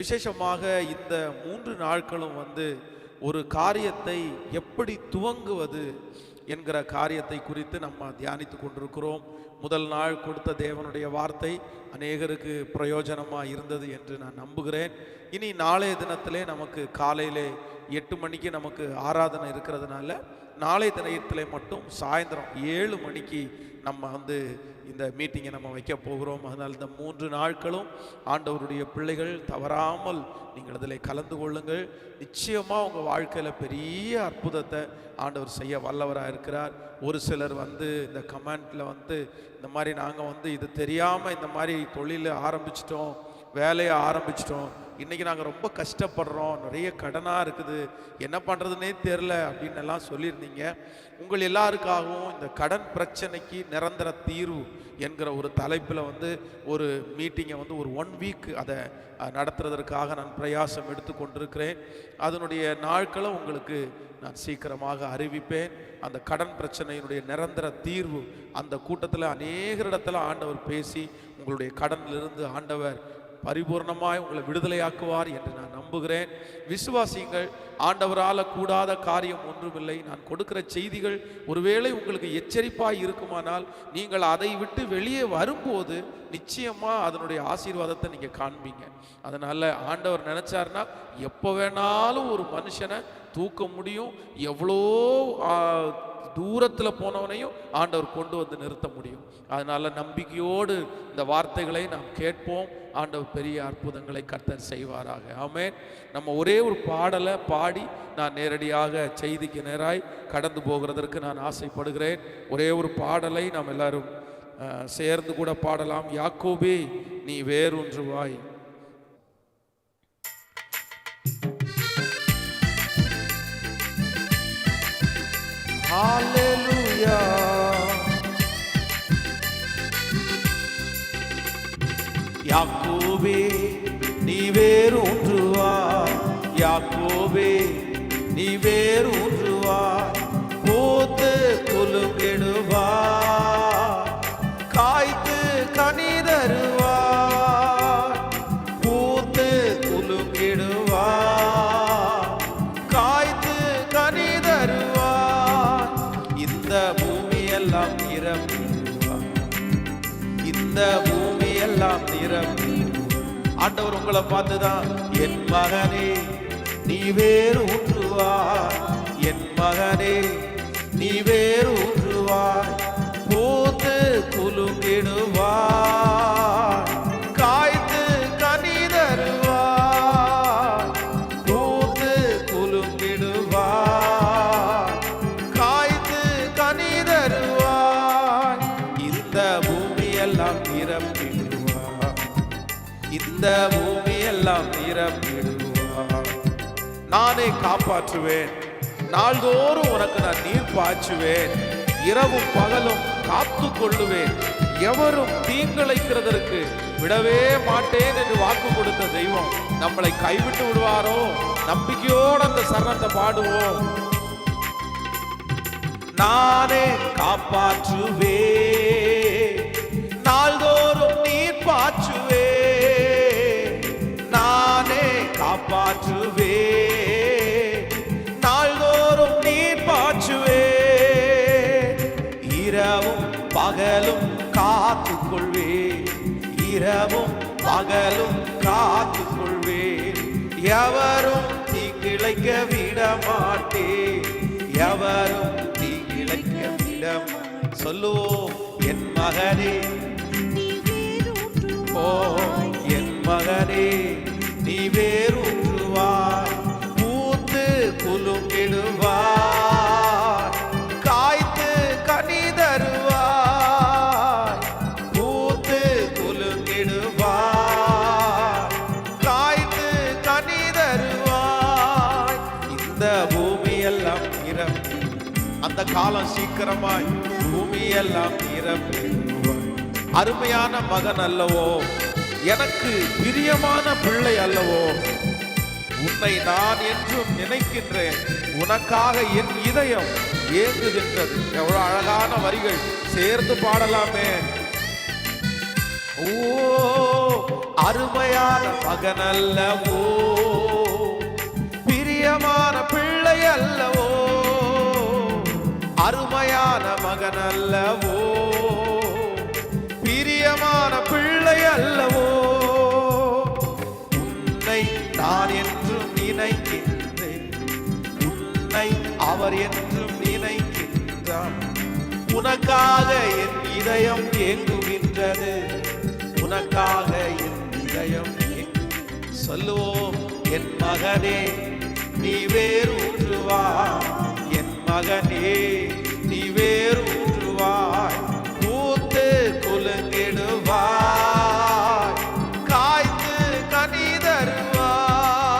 விசேஷமாக இந்த 3 நாட்களும் ஒரு காரியத்தை எப்படி துவங்குவது என்கிற காரியத்தை குறித்து நம்ம தியானித்து கொண்டிருக்கிறோம். முதல் நாள் கொடுத்த தேவனுடைய வார்த்தை அநேகருக்கு பிரயோஜனமாக இருந்தது என்று நான் நம்புகிறேன். இனி நாளைய தினத்திலே நமக்கு காலையிலே 8 மணிக்கு நமக்கு ஆராதனை இருக்கிறதுனால நாளைய தினத்திலே மட்டும் சாயந்தரம் 7 மணிக்கு நம்ம இந்த மீட்டிங்கை நம்ம வைக்க போகிறோம். அதனால் இந்த 3 நாட்களும் ஆண்டவருடைய பிள்ளைகள் தவறாமல் நீங்கள் அதில் கலந்து கொள்ளுங்கள். நிச்சயமாக உங்கள் வாழ்க்கையில் பெரிய அற்புதத்தை ஆண்டவர் செய்ய வல்லவராக இருக்கிறார். ஒரு சிலர் இந்த கமெண்ட்டில் இந்த மாதிரி நாங்கள் இது தெரியாமல் இந்த மாதிரி தொழிலை ஆரம்பிச்சிட்டோம், வேலையை ஆரம்பிச்சிட்டோம், இன்றைக்கி நாங்கள் ரொம்ப கஷ்டப்படுறோம், நிறைய கடனாக இருக்குது, என்ன பண்ணுறதுனே தெரில அப்படின்னு எல்லாம் சொல்லியிருந்தீங்க. உங்கள் எல்லாருக்காகவும் இந்த கடன் பிரச்சனைக்கு நிரந்தர தீர்வு என்கிற ஒரு தலைப்பில் ஒரு மீட்டிங்கை ஒரு 1 வீக் அதை நடத்துறதற்காக நான் பிரயாசம் எடுத்து கொண்டிருக்கிறேன். அதனுடைய நாட்களை உங்களுக்கு நான் சீக்கிரமாக அறிவிப்பேன். அந்த கடன் பிரச்சனையினுடைய நிரந்தர தீர்வு அந்த கூட்டத்தில் அநேகரிடத்தில் ஆண்டவர் பேசி உங்களுடைய கடனிலிருந்து ஆண்டவர் பரிபூர்ணமாய் உங்களை விடுதலையாக்குவார் என்று நான் நம்புகிறேன். விசுவாசியுங்கள். ஆண்டவரால் கூடாத காரியம் ஒன்றுமில்லை. நான் கொடுக்கிற செய்திகள் ஒருவேளை உங்களுக்கு எச்சரிப்பாய் இருக்குமானால் நீங்கள் அதை விட்டு வெளியே வரும்போது நிச்சயமாக அதனுடைய ஆசீர்வாதத்தை நீங்கள் காண்பீங்க. அதனால் ஆண்டவர் நினச்சார்னா எப்போ வேணாலும் ஒரு மனுஷனை தூக்க முடியும். எவ்வளோ தூரத்தில் போனவனையும் ஆண்டவர் கொண்டு நிறுத்த முடியும். அதனால் நம்பிக்கையோடு இந்த வார்த்தைகளை நாம் கேட்போம். ஆண்டவர் பெரிய அற்புதங்களை கர்த்தர் செய்வாராக. ஆமென். நம்ம ஒரே ஒரு பாடலை பாடி நான் நேரடியாக செய்திக்கு நேராய் கடந்து போகிறதற்கு நான் ஆசைப்படுகிறேன். ஒரே ஒரு பாடலை நாம் எல்லாரும் சேர்ந்து கூட பாடலாம். யாக்கோபே நீ வேரூன்றுவாய். ஹல்லேலூயா. யாக்கோபே நீ வேரூன்றுவாய், யாக்கோபே நீ வேரூன்றுவாய், பூத்து குலுங்கிடுவாய், காய்த்து கனி தருவாய், பூத்து குலுங்கிடுவாய், காய்த்து கனி தருவாய், இந்த பூமியெல்லாம் நிரம்பிடுவாய், இந்த பூமியெல்லாம் நிரம்பிடுவாய். ஆண்டவர் உங்களை பார்த்துதான் என் மகனே நீ வேரூன்றுவாய், என் மகனே நீ வேரூன்றுவாய், பூத்து குலுங்கிடுவாய், காய்த்து கனி தருவாய், பூத்து குலுங்கிடுவாய், காய்த்து கனி தருவாய், இந்த பூமியெல்லாம் நிரம்பிடுவாய், இந்த பூமியெல்லாம் நிரம்பிடுவாய். நானே காப்பாற்றுவேன், நாள்தோறும் உனக்கு நான் நீர் பாய்ச்சுவேன், இரவும் பகலும் காத்து கொள்ளுவேன், எவரும் தீங்கிழைக்கிறதற்கு விடவே மாட்டேன் என்று வாக்கு கொடுத்த தெய்வம் நம்மளை கைவிட்டு விடுவாரோ? நம்பிக்கையோடு அந்த சரணத்தை பாடுவோம். நானே காப்பாற்றுவே, நாள்தோறும் நீர் பாய்ச்சுவே, நானே காப்பாற்றுவே, நாள்தோறும் நீர் பாய்ச்சுவே, இரவும் பகலும் காத்து கொள்வே, இரவும் பகலும் காத்து கொள்வே, எவரும் தீங்கிழைக்க விட மாட்டே, எவரும் தீங்கிழைக்க விட. சொல்லுவோம். என் மகனே ஓ என் மகனே நீ வேரூன்றுவாய், பூத்து குலுங்கிடுவாய், காய்த்து கனி தருவாய், பூத்து குலுங்கிடுவாய், காய்த்து கனி தருவாய், இந்த பூமியெல்லாம் நிரம்பி. அந்த காலம் சீக்கிரமாய் பூமியெல்லாம் நிரம்பிடுவாய். அருமையான மகன் அல்லவோ, எனக்கு பிரியமான பிள்ளை அல்லவோ, உன்னை நான் என்றும் நினைக்கின்றேன், உனக்காக என் இதயம் ஏங்குகின்றது. எவ்வளவு அழகான வரிகள், சேர்ந்து பாடலாமே. ஓ அருமையான மகன் அல்லவோ, பிரியமான பிள்ளை அல்லவோ, அருமையான மகன் அல்லவோ, பிரியமான பிள்ளை அல்லவோ. உன்னை நான் என்றும் நினைக்கின்றேன், உன்னை அவர் என்றும் நினைக்கின்றார். உனக்காக என் இதயம் ஏங்குகின்றது, உனக்காக என் இதயம் சொல்லுவோம். என் மகனே நீ வேறு ஊற்றுவாய், என் மகனே நீ வேறு ஊற்றுவாய், பூத்து குலுங்கிடுவாய், காய்த்து கனி தருவாய்,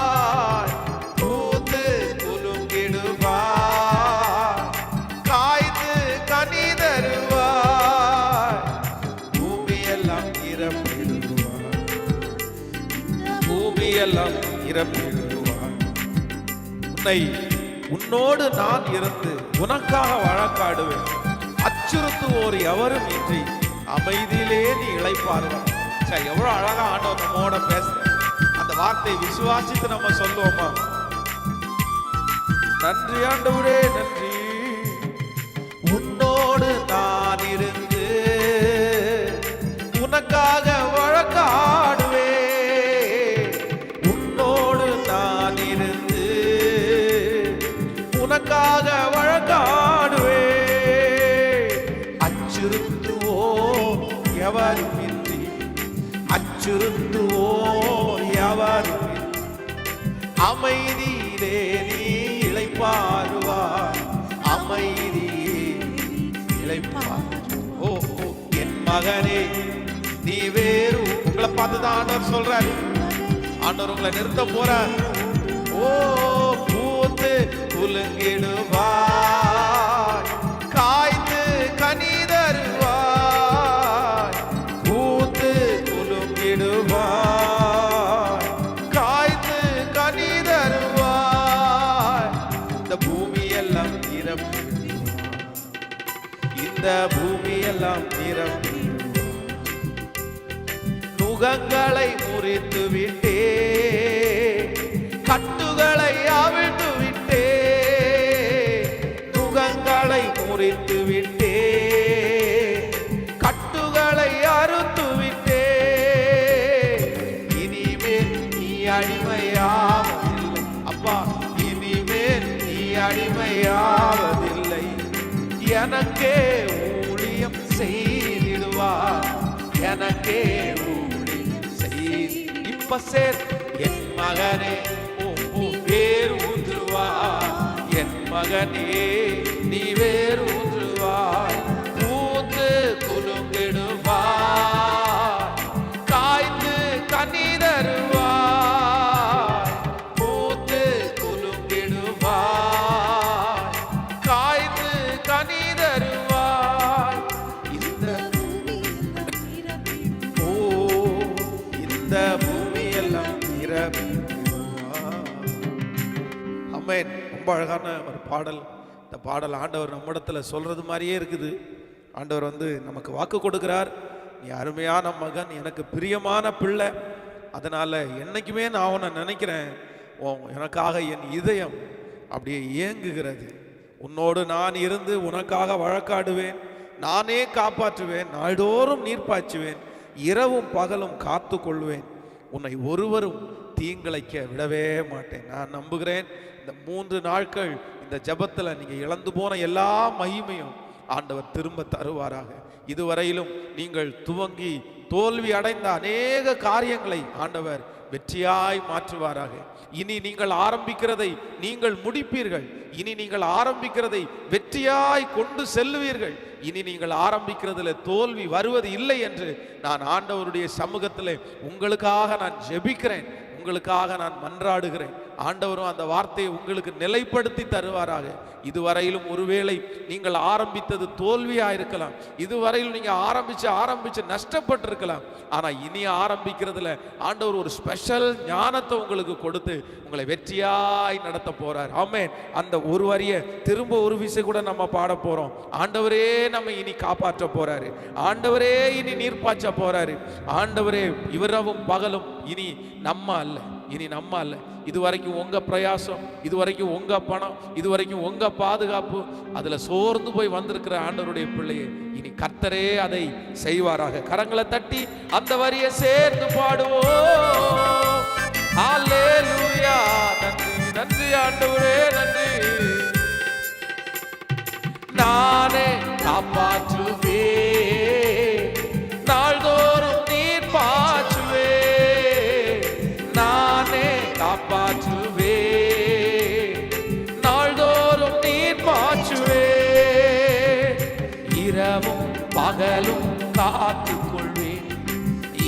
பூத்து குலுங்கிடுவாய், காய்த்து கனி தருவாய், பூமியெல்லாம் நிரப்பிடுவாய், பூமியெல்லாம் நிரப்பிடுவாய். உன்னோடு நான் இருந்து உனக்காக வழக்காடுவேன், அச்சுறுத்துவோர் எவரும் இன்றி அமைதியிலே நீ இளைப்பாறுவாய். எவ்வளவு அழகா ஆண்டவர் நம்மோட பேச, அந்த வார்த்தை விசுவாசித்து நம்ம சொல்லுவோமா? நன்றி ஆண்டவரே நன்றி. உன்னோடு நான் இருந்து உனக்காக வழக்காடுவேன், உன்னோடு நான் இருந்து உனக்காக வழக்காடுவேன். அச்சுறுத்துவோர் எவரும் இன்றி, அச்சுறுத்துவோர் எவரும் இன்றி அமைதியிலே நீ இளைப்பாறுவாய், அமைதியே இளைப்பாறு. ஓ என் மகனே நீ வேறு. உங்களை பார்த்துதான் ஆண்டவர் சொல்றாரு, ஆண்டவர் உங்களை நிறுத்த போறார். ஓ பூத்து குலுங்கிடுவாய், காய்த்து கனி தருவாய், பூத்து குலுங்கிடுவாய், காய்த்து கனி தருவாய். இந்த பூமியெல்லாம் நிரப்பிடுவாய், இந்த பூமியெல்லாம் நிரப்பி. நுகங்களை முறித்து விட்டே, கட்டுகளை அவிழ்த்து விட்டே, நுகங்களை முறித்து விட்டே, கட்டுகளை அறுத்து விட்டே. இனிமேல் நீ அடிமையாவதில்லை அப்பா, இனிமேல் நீ அடிமையாவதில்லை. எனக்கே ஊழியம் செய்திடுவார், எனக்கே ஊழியம் செய். இப்ப சேர் என் மகனே வேறு ஊற்றுவாய், என் மகனே நீ வேறு ஊற்றுவாய், பூத்து குலுங்கிடுவாய், காய்த்து கனி தருவாய், பூத்து குலுங்கிடுவாய், காய்த்து கனி தருவாய். இந்த இந்த பூமியெல்லாம் நிரப்பி. ஆமென். ரொம்ப அழகான ஒரு பாடல். இந்த பாடல் ஆண்டவர் நம்மிடத்துல சொல்றது மாதிரியே இருக்குது. ஆண்டவர் நமக்கு வாக்கு கொடுக்கிறார், நீ அருமையான மகன், எனக்கு பிரியமான பிள்ளை, அதனால என்னைக்குமே நான் உன்னை நினைக்கிறேன், எனக்காக என் இதயம் அப்படியே ஏங்குகிறது. உன்னோடு நான் இருந்து உனக்காக வழக்காடுவேன், நானே காப்பாற்றுவேன், நாள்தோறும் நீர் பாய்ச்சுவேன், இரவும் பகலும் காத்து கொள்வேன், உன்னை ஒருவரும் தீங்கிழைக்க விடவே மாட்டேன். நான் நம்புகிறேன் இந்த 3 நாட்கள் இந்த ஜெபத்தில் நீங்க இழந்து போன எல்லா மகிமையும் ஆண்டவர் திரும்ப தருவாராக. இதுவரையிலும் நீங்கள் துவங்கி தோல்வி அடைந்த அநேக காரியங்களை ஆண்டவர் வெற்றியாய் மாற்றுவாராக. இனி நீங்கள் ஆரம்பிக்கிறதை நீங்கள் முடிப்பீர்கள், இனி நீங்கள் ஆரம்பிக்கிறதை வெற்றியாய் கொண்டு செல்லுவீர்கள், இனி நீங்கள் ஆரம்பிக்கிறதுல தோல்வி வருவது இல்லை என்று நான் ஆண்டவருடைய சமூகத்தில் உங்களுக்காக நான் ஜெபிக்கிறேன், உங்களுக்காக நான் மன்றாடுகிறேன். ஆண்டவரும் அந்த வார்த்தையை உங்களுக்கு நிலைப்படுத்தி தருவாராக. இதுவரையிலும் ஒருவேளை நீங்கள் ஆரம்பித்தது தோல்வியா இருக்கலாம், இதுவரையிலும் நீங்க ஆரம்பிச்சு நஷ்டப்பட்டிருக்கலாம். ஆனா இனி ஆரம்பிக்கிறதுல ஆண்டவர் ஒரு ஸ்பெஷல் ஞானத்தை உங்களுக்கு கொடுத்து உங்களை வெற்றியாய் நடத்த போறார். ஆமென். அந்த ஒரு வரிய திரும்ப ஒரு விஷயம் கூட நம்ம பாட போறோம். ஆண்டவரே நம்ம இனி காப்பாற்ற போறாரு, ஆண்டவரே இனி நீர் பாய்ச்ச போறாரு, ஆண்டவரே இரவும் பகலும் இனி நம்ம அல்ல. இதுவரைக்கும் உங்க பிரயாசம், இதுவரைக்கும் உங்க பணம், இதுவரைக்கும் உங்க பாதுகாப்பு, அதுல சோர்ந்து போய் வந்திருக்கிற ஆண்டவருடைய பிள்ளையை இனி கர்த்தரே அதை செய்வாராக. கரங்களை தட்டி அந்த வரியை சேர்ந்து பாடுவோம். அல்லேலூயா. நன்றி ஆண்டவரே, நன்றி. நானே காப்பாற்றுவே, நாள்தோறும் நீர் பாய்ச்சுவே, நானே காப்பாற்றுவே, நாள்தோறும் நீர் பாய்ச்சுவே, இரவும் பகலும் காத்துக்கொள்வேன்,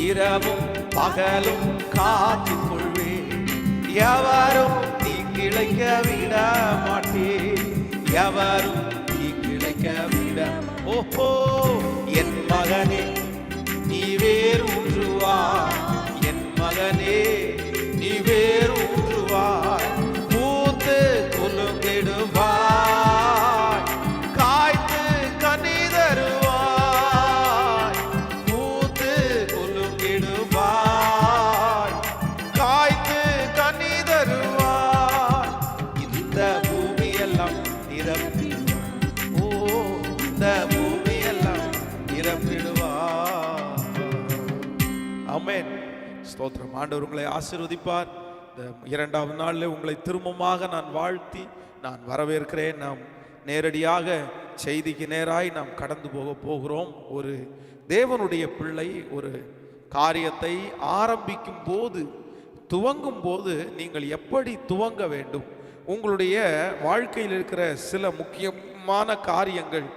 இரவும் பகலும் காத்துக்கொள்வேன், எவரும் தீங்கிழைக்க விட மாட்டேன், எவரும் தீங்கிழைக்க விட. ஓஹோ, என் மகனே நீ வேறு ஊன்றுவாய், என் மகனே நீ வேறு ஊன்றுவாய், பூத்து குலுங்கிடுவாய், காய்த்து கனி தருவாய், பூத்து குலுங்கிடுவாய், காய்த்து கனி தருவாய், இந்த பூமியெல்லாம் நிரப்பிடுவாய், ஓ இந்த பூமியெல்லாம் நிரப்பிடுவாய். ஆமென். ஸ்தோத்திரம். ஆண்டவர் உங்களை ஆசீர்வதிப்பார். இந்த இரண்டாவது நாளில் உங்களை திரும்பமாக நான் வாழ்த்தி நான் வரவேற்கிறேன். நாம் நேரடியாக செய்திக்கு நேராய் நாம் கடந்து போகிறோம். ஒரு தேவனுடைய பிள்ளை ஒரு காரியத்தை ஆரம்பிக்கும் போது, துவங்கும் போது நீங்கள் எப்படி துவங்க வேண்டும், உங்களுடைய வாழ்க்கையில் இருக்கிற சில முக்கியமான காரியங்கள்,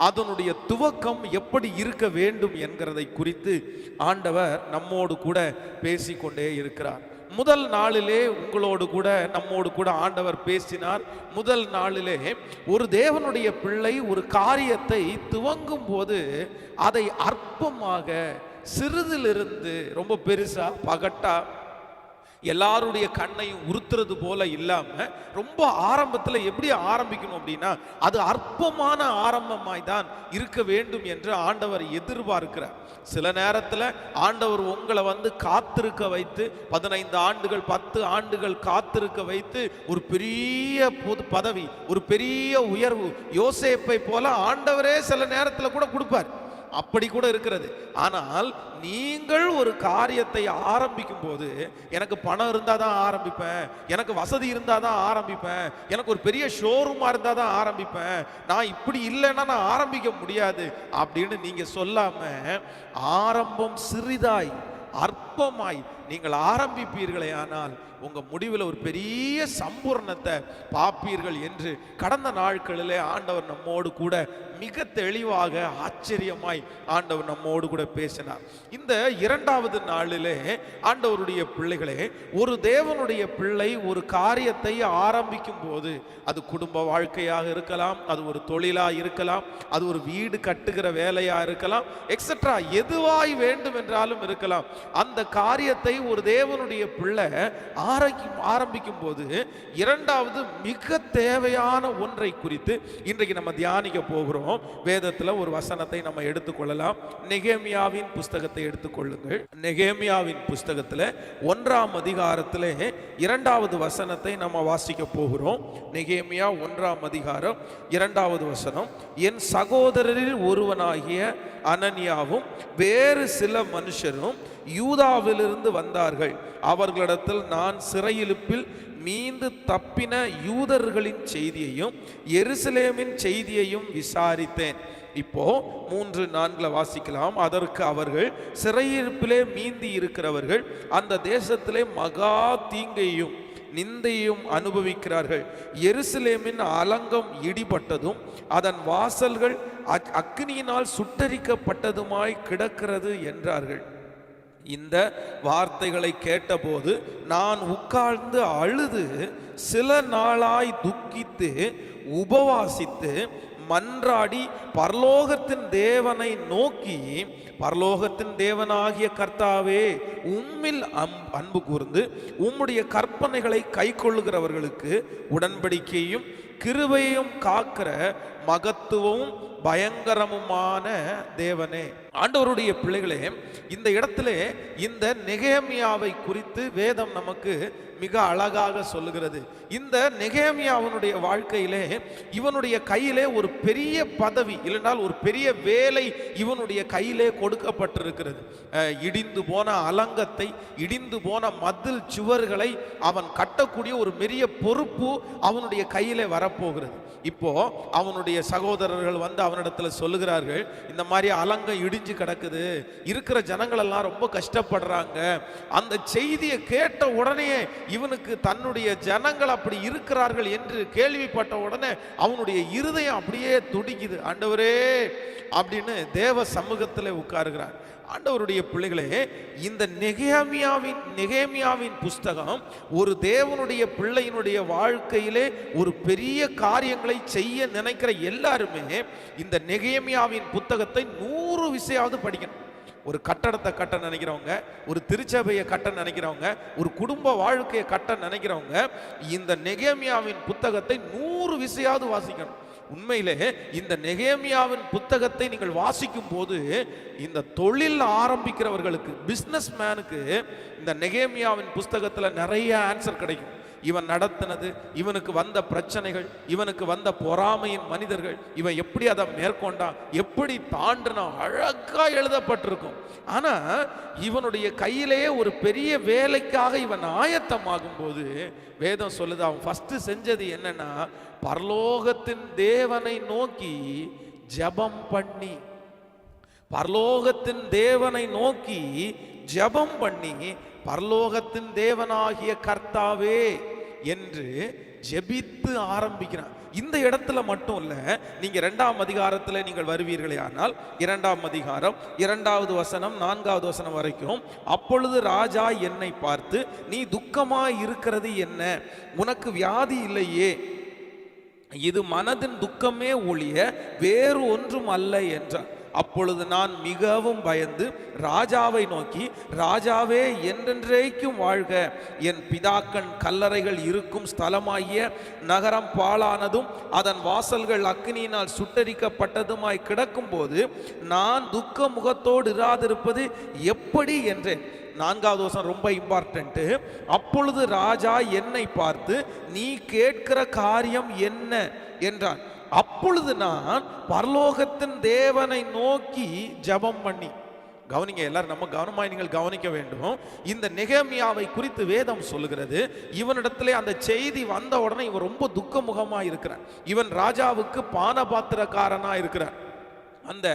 அதனுடைய துவக்கம் எப்படி இருக்க வேண்டும் என்கிறதை குறித்து ஆண்டவர் நம்மோடு கூட பேசிக்கொண்டே இருக்கிறார். முதல் நாளிலே உங்களோடு கூட நம்மோடு கூட ஆண்டவர் பேசினார். முதல் நாளிலே ஒரு தேவனுடைய பிள்ளை ஒரு காரியத்தை துவங்கும் போது அதை அற்பமாக, சிறிதிலிருந்து ரொம்ப பெருசா பகட்டா எல்லாருடைய கண்ணையும் உறுத்துறது போல இல்லாம ரொம்ப ஆரம்பத்துல எப்படி ஆரம்பிக்கணும் அப்படின்னா அது அற்பமான ஆரம்பமாய் தான் இருக்க வேண்டும் என்று ஆண்டவர் எதிர்பார்க்கிறார். சில நேரத்துல ஆண்டவர் உங்களை காத்திருக்க வைத்து 15 ஆண்டுகள் 10 ஆண்டுகள் காத்திருக்க வைத்து ஒரு பெரிய பதவி, ஒரு பெரிய உயர்வு, யோசேப்பை போல ஆண்டவரே சில நேரத்துல கூட கொடுப்பார். அப்படி கூட இருக்கிறது. ஆனால் நீங்கள் ஒரு காரியத்தை ஆரம்பிக்கும் போது, எனக்கு பணம் இருந்தா தான் ஆரம்பிப்பேன், எனக்கு வசதி இருந்தா தான் ஆரம்பிப்பேன், எனக்கு ஒரு பெரிய ஷோரூமா இருந்தா தான் ஆரம்பிப்பேன், நான் இப்படி இல்லைன்னா நான் ஆரம்பிக்க முடியாது அப்படின்னு நீங்க சொல்லாம, ஆரம்பம் சிறிதாய் அற்பமாய் நீங்கள் ஆரம்பிப்பீர்களே ஆனால் உங்க முடிவில் ஒரு பெரிய சம்பூர்ணத்தை பார்ப்பீர்கள் என்று கடந்த நாட்களிலே ஆண்டவர் நம்மோடு கூட மிக தெளிவாக ஆச்சரியமாய் ஆண்டவர் நம்மோடு கூட பேசினார். இந்த இரண்டாவது நாளிலே ஆண்டவருடைய பிள்ளைகளே, ஒரு தேவனுடைய பிள்ளை ஒரு காரியத்தை ஆரம்பிக்கும் போது, அது குடும்ப வாழ்க்கையாக இருக்கலாம், அது ஒரு தொழிலாக இருக்கலாம், அது ஒரு வீடு கட்டுகிற வேலையா இருக்கலாம், எக்ஸெட்ரா எதுவாய் வேண்டும் என்றாலும் இருக்கலாம். அந்த காரியத்தை ஒரு தேவனுடைய பிள்ளை ஆரம்பிக்கும் போது இரண்டாவது மிக தேவையான ஒன்றை குறித்து இன்றைக்கு நம்ம தியானிக்க போகிறோம். வேதத்தில் ஒரு வசனத்தை நம்ம எடுத்துக்கொள்ளலாம். நெகேமியாவின் புஸ்தகத்தை எடுத்துக்கொள்ளுங்கள். நெகேமியாவின் புஸ்தகத்தில் 1ஆம் அதிகாரத்தில் 2வது வசனத்தை நம்ம வாசிக்க போகிறோம். நெகேமியா 1ஆம் அதிகாரம் 2வது வசனம். என் சகோதரரில் ஒருவனாகிய அனனியாவும் வேறு சில மனுஷரும் யூதாவிலிருந்து வந்தார்கள். அவர்களிடத்தில் நான் சிறையிருப்பில் மீண்டு தப்பின யூதர்களின் செய்தியையும் எருசலேமின் செய்தியையும் விசாரித்தேன். இப்போ 3:4 வாசிக்கலாம். அதற்கு அவர்கள், சிறையிருப்பிலே மீந்தி இருக்கிறவர்கள் அந்த தேசத்திலே மகா தீங்கையும் நிந்தையும் அனுபவிக்கிறார்கள். எருசலேமின் அலங்கம் இடிபட்டதும் அதன் வாசல்கள் அக்கினியினால் சுட்டரிக்கப்பட்டதுமாய் கிடக்கிறது என்றார்கள். இந்த வார்த்தைகளை கேட்டபோது நான் உட்கார்ந்து அழுது சில நாளாய் துக்கித்து உபவாசித்து மன்றாடி பரலோகத்தின் தேவனை நோக்கி, பரலோகத்தின் தேவனாகிய கர்த்தாவே, உம்மில் அன்பு கூர்ந்து உம்முடைய கற்பனைகளை கைக்கொள்ளுகிறவர்களுக்கு உடன்படிக்கையும் கிருபையும் காக்கிற மகத்துவமும் பயங்கரமுமான தேவனே. ஆண்டவருடைய பிள்ளைகளே, இந்த இடத்துல இந்த நெகேமியாவை குறித்து வேதம் நமக்கு மிக அழகாக சொல்லுகிறது. இந்த நெகேமியாவினுடைய வாழ்க்கையிலே இவனுடைய கையிலே ஒரு பெரிய பதவி, இல்லைனால் ஒரு பெரிய வேலை இவனுடைய கையிலே கொடுக்கப்பட்டிருக்கிறது. இடிந்து போன அலங்கத்தை, இடிந்து போன மதில் சுவர்களை அவன் கட்டக்கூடிய ஒரு பெரிய பொறுப்பு அவனுடைய கையிலே வரப்போகிறது. இப்போ அவனுடைய சகோதரர்கள் வந்து அவனிடத்துல சொல்லுகிறார்கள், இந்த மாதிரி அலங்கம் இடிஞ்சு கிடக்குது, இருக்கிற ஜனங்கள் எல்லாம் ரொம்ப கஷ்டப்படுறாங்க. அந்த செய்தியை கேட்ட உடனே இவனுக்கு தன்னுடைய ஜனங்கள் அப்படி இருக்கிறார்கள் என்று கேள்விப்பட்ட உடனே அவனுடைய இருதயம் அப்படியே துடிக்குது. ஆண்டவரே அப்படின்னு தேவ சமூகத்தில் உட்காருகிறார். ஆண்டவருடைய பிள்ளைகளே, இந்த நெகேமியாவின் புஸ்தகம் ஒரு தேவனுடைய பிள்ளையினுடைய வாழ்க்கையிலே ஒரு பெரிய காரியங்களை செய்ய நினைக்கிற எல்லாருமே இந்த நெகேமியாவின் புத்தகத்தை 100 விசையாவது படிக்கணும். ஒரு கட்டடத்தை கட்ட நினைக்கிறவங்க, ஒரு திருச்சபையை கட்ட நினைக்கிறவங்க, ஒரு குடும்ப வாழ்க்கையை கட்ட நினைக்கிறவங்க இந்த நெகேமியாவின் புத்தகத்தை 100 விசையாவது வாசிக்கணும். உண்மையிலே இந்த நெகேமியாவின் புத்தகத்தை நீங்கள் வாசிக்கும் போது இந்த தொழில் ஆரம்பிக்கிறவர்களுக்கு, பிஸ்னஸ் மேனுக்கு இந்த நெகேமியாவின் புஸ்தகத்தில் நிறைய ஆன்சர் கிடைக்கும். இவன் நடத்தினது, இவனுக்கு வந்த பிரச்சனைகள், இவனுக்கு வந்த பொறாமையின் மனிதர்கள், இவன் எப்படி அதை மேற்கொண்டான், எப்படி தாண்டினான், அழகா எழுதப்பட்டிருக்கும். ஆனா இவனுடைய கையிலேயே ஒரு பெரிய வேலைக்காக இவன் ஆயத்தமாகும் போது வேதம் சொல்லுது, அவன் ஃபர்ஸ்ட் செஞ்சது என்னன்னா, பரலோகத்தின் தேவனை நோக்கி ஜெபம் பண்ணி, பரலோகத்தின் தேவனை நோக்கி ஜெபம் பண்ணி, பரலோகத்தின் தேவனாகிய கர்த்தாவே என்று ஜெபித்து ஆரம்பிக்கிறான். இந்த இடத்துல மட்டும் இல்ல, நீங்க 2ஆம் அதிகாரத்தில் நீங்கள் வருவீர்களே ஆனால் 2ஆம் அதிகாரம் 2வது வசனம் 4வது வசனம் வரைக்கும், அப்பொழுது ராஜா என்னை பார்த்து, நீ துக்கமாய் இருக்கிறது என்ன? உனக்கு வியாதி இல்லையே, இது மனதின் துக்கமே ஒழிய வேறு ஒன்றும் அல்ல என்றார். அப்பொழுது நான் மிகவும் பயந்து ராஜாவை நோக்கி, ராஜாவே, என்றென்றைக்கும் வாழ்க, என் பிதாக்கள் கல்லறைகள் இருக்கும் ஸ்தலமாகிய நகரம் பாழானதும் அதன் வாசல்கள் அக்கினியினால் சுட்டரிக்கப்பட்டதுமாய் கிடக்கும் போது நான் துக்க முகத்தோடு இராதிருப்பது எப்படி என்றேன். 4வது வசனம் ரொம்ப இம்பார்ட்டன்ட். அப்பொழுது ராஜா என்னை பார்த்து, நீ கேட்கிற காரியம் என்ன என்றான். அப்பொழுது நான் பரலோகத்தின் தேவனை நோக்கி ஜெபம் பண்ணி, கவனிங்க எல்லாரும், நம்ம கவனமாய் நீங்கள் கவனிக்க வேண்டும். இந்த நெகேமியாவை குறித்து வேதம் சொல்லுகிறது, இவனிடத்திலே அந்த செய்தி வந்த உடனே இவன் ரொம்ப துக்கமுகமா இருக்கிறான். இவன் ராஜாவுக்கு பானபாத்திரக்காரனா இருக்கிறான். அந்த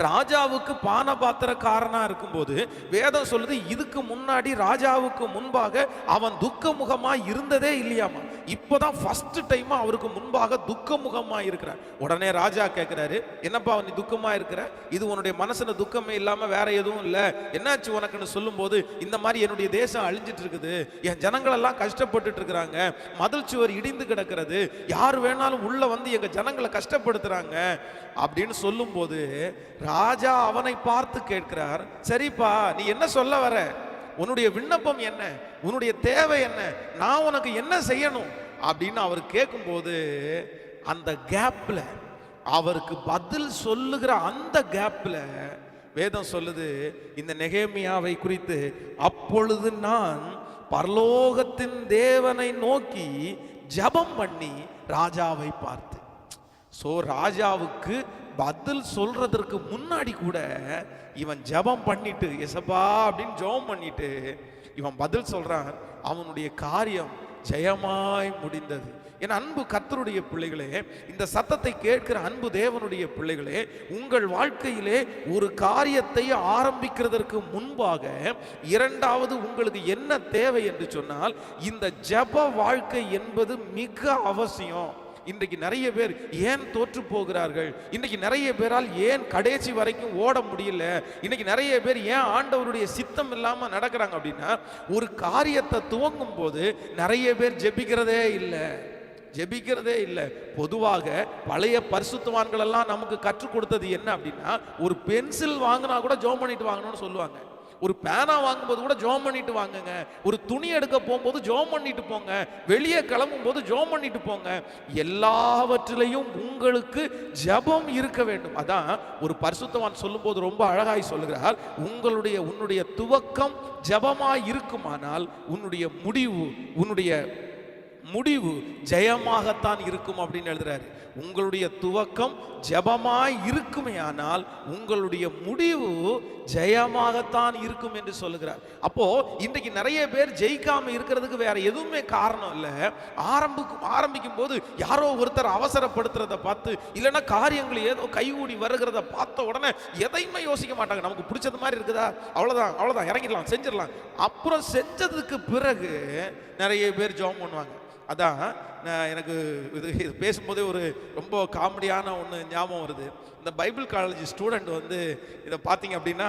ராஜாவுக்கு பானபாத்திரக்காரனா இருக்கும்போது வேதம் சொல்லுது, இதுக்கு முன்னாடி ராஜாவுக்கு முன்பாக அவன் துக்கமுகமா இருந்ததே இல்லையாமா. இப்போதான் ஃபர்ஸ்ட் டைமா அவருக்கு முன்பாக துக்கமுகமா இருக்கிறார். உடனே ராஜா கேட்கிறாரு, என்னப்பா நீ துக்கமா இருக்கிற? இது உன்னுடைய மனசுல துக்கமே இல்லாம வேற எதுவும் இல்ல, என்னாச்சு உனக்குன்னு சொல்லும் போது, இந்த மாதிரி என்னுடைய தேசம் அழிஞ்சிட்டு இருக்குது, என் ஜனங்கள் எல்லாம் கஷ்டப்பட்டுட்டு இருக்கிறாங்க, மதில் சுவர் இடிந்து கிடக்கிறது, யார் வேணாலும் உள்ள வந்து எங்க ஜனங்களை கஷ்டப்படுத்துறாங்க அப்படின்னு சொல்லும் போது ராஜா அவனை பார்த்து கேட்கிறார், சரிப்பா நீ என்ன சொல்ல வர? உன்னுடைய விண்ணப்பம் என்ன? உன்னுடைய தேவை என்ன? நான் உனக்கு என்ன செய்யணும் அப்படின்னு அவர் கேட்கும்போது, அந்த கேப்ல அவருக்கு பதில் சொல்லுகிற அந்த கேப்ல வேதம் சொல்லுது, இந்த நெகேமியாவை குறித்து, அப்பொழுது நான் பரலோகத்தின் தேவனை நோக்கி ஜெபம் பண்ணி ராஜாவை பார்த்து. சோ ராஜாவுக்கு பதில் சொல்றதற்கு முன்னாடி கூட இவன் ஜெபம் பண்ணிட்டு, எசப்பா அப்படின்னு ஜெபம் பண்ணிட்டு இவன் பதில் சொல்றான். அவனுடைய காரியம் ஜெயமாய் முடிந்தது. என் அன்பு கர்த்தருடைய பிள்ளைகளே, இந்த சத்தத்தை கேட்கிற அன்பு தேவனுடைய பிள்ளைகளே, உங்கள் வாழ்க்கையிலே ஒரு காரியத்தை ஆரம்பிக்கிறதற்கு முன்பாக இரண்டாவது உங்களுக்கு என்ன தேவை என்று சொன்னால், இந்த ஜெப வாழ்க்கை என்பது மிக அவசியம். இன்றைக்கு நிறைய பேர் ஏன் தோற்று போகிறார்கள், இன்னைக்கு நிறைய பேரால் ஏன் கடைசி வரைக்கும் ஓட முடியல, இன்னைக்கு நிறைய பேர் ஏன் ஆண்டவருடைய சித்தம் இல்லாம நடக்கிறாங்க அப்படின்னா, ஒரு காரியத்தை துவங்கும் போது நிறைய பேர் ஜெபிக்கிறதே இல்லை. பொதுவாக பழைய பரிசுத்தவான்கள் எல்லாம் நமக்கு கற்றுக் கொடுத்தது என்ன அப்படின்னா, ஒரு பென்சில் வாங்கினா கூட ஜெபம் பண்ணிட்டு வாங்கணும்னு சொல்லுவாங்க. ஒரு பேனா வாங்கும்போது கூட ஜெபம் பண்ணிட்டு வாங்குங்க, ஒரு துணி எடுக்க போகும்போது ஜெபம் பண்ணிட்டு போங்க, வெளியே கிளம்பும் போது ஜெபம் பண்ணிட்டு போங்க, எல்லாவற்றிலையும் உங்களுக்கு ஜெபம் இருக்க வேண்டும். அதான் ஒரு பரிசுத்தவான் சொல்லும்போது ரொம்ப அழகாய் சொல்லுகிறார், உன்னுடைய துவக்கம் ஜெபமாய் இருக்குமானால் உன்னுடைய முடிவு ஜெயமாகத்தான் இருக்கும் அப்படின்னு எழுதுறாரு. உங்களுடைய துவக்கம் ஜெபமாய் இருக்குமே ஆனால் உங்களுடைய முடிவு ஜெயமாகத்தான் இருக்கும் என்று சொல்லுகிறார். அப்போ இன்றைக்கு நிறைய பேர் ஜெயிக்காம இருக்கிறதுக்கு வேற எதுவுமே காரணம் இல்லை. ஆரம்பிக்கும் போது யாரோ ஒருத்தர் அவசரப்படுத்துறத பார்த்து, இல்லைன்னா காரியங்கள் ஏதோ கைகூடி வருகிறத பார்த்த உடனே எதையுமே யோசிக்க மாட்டாங்க. நமக்கு பிடிச்சது மாதிரி இருக்குதா, அவ்வளோதான் இறங்கிடலாம், செஞ்சிடலாம். அப்புறம் செஞ்சதுக்கு பிறகு நிறைய பேர் ஜெபம் பண்ணுவாங்க. அதான் எனக்கு இது பேசும்போதே ஒரு ரொம்ப காமெடியான ஒன்று ஞாபகம் வருது. இந்த பைபிள் காலேஜ் ஸ்டூடெண்ட் வந்து இதை பார்த்தீங்க அப்படின்னா,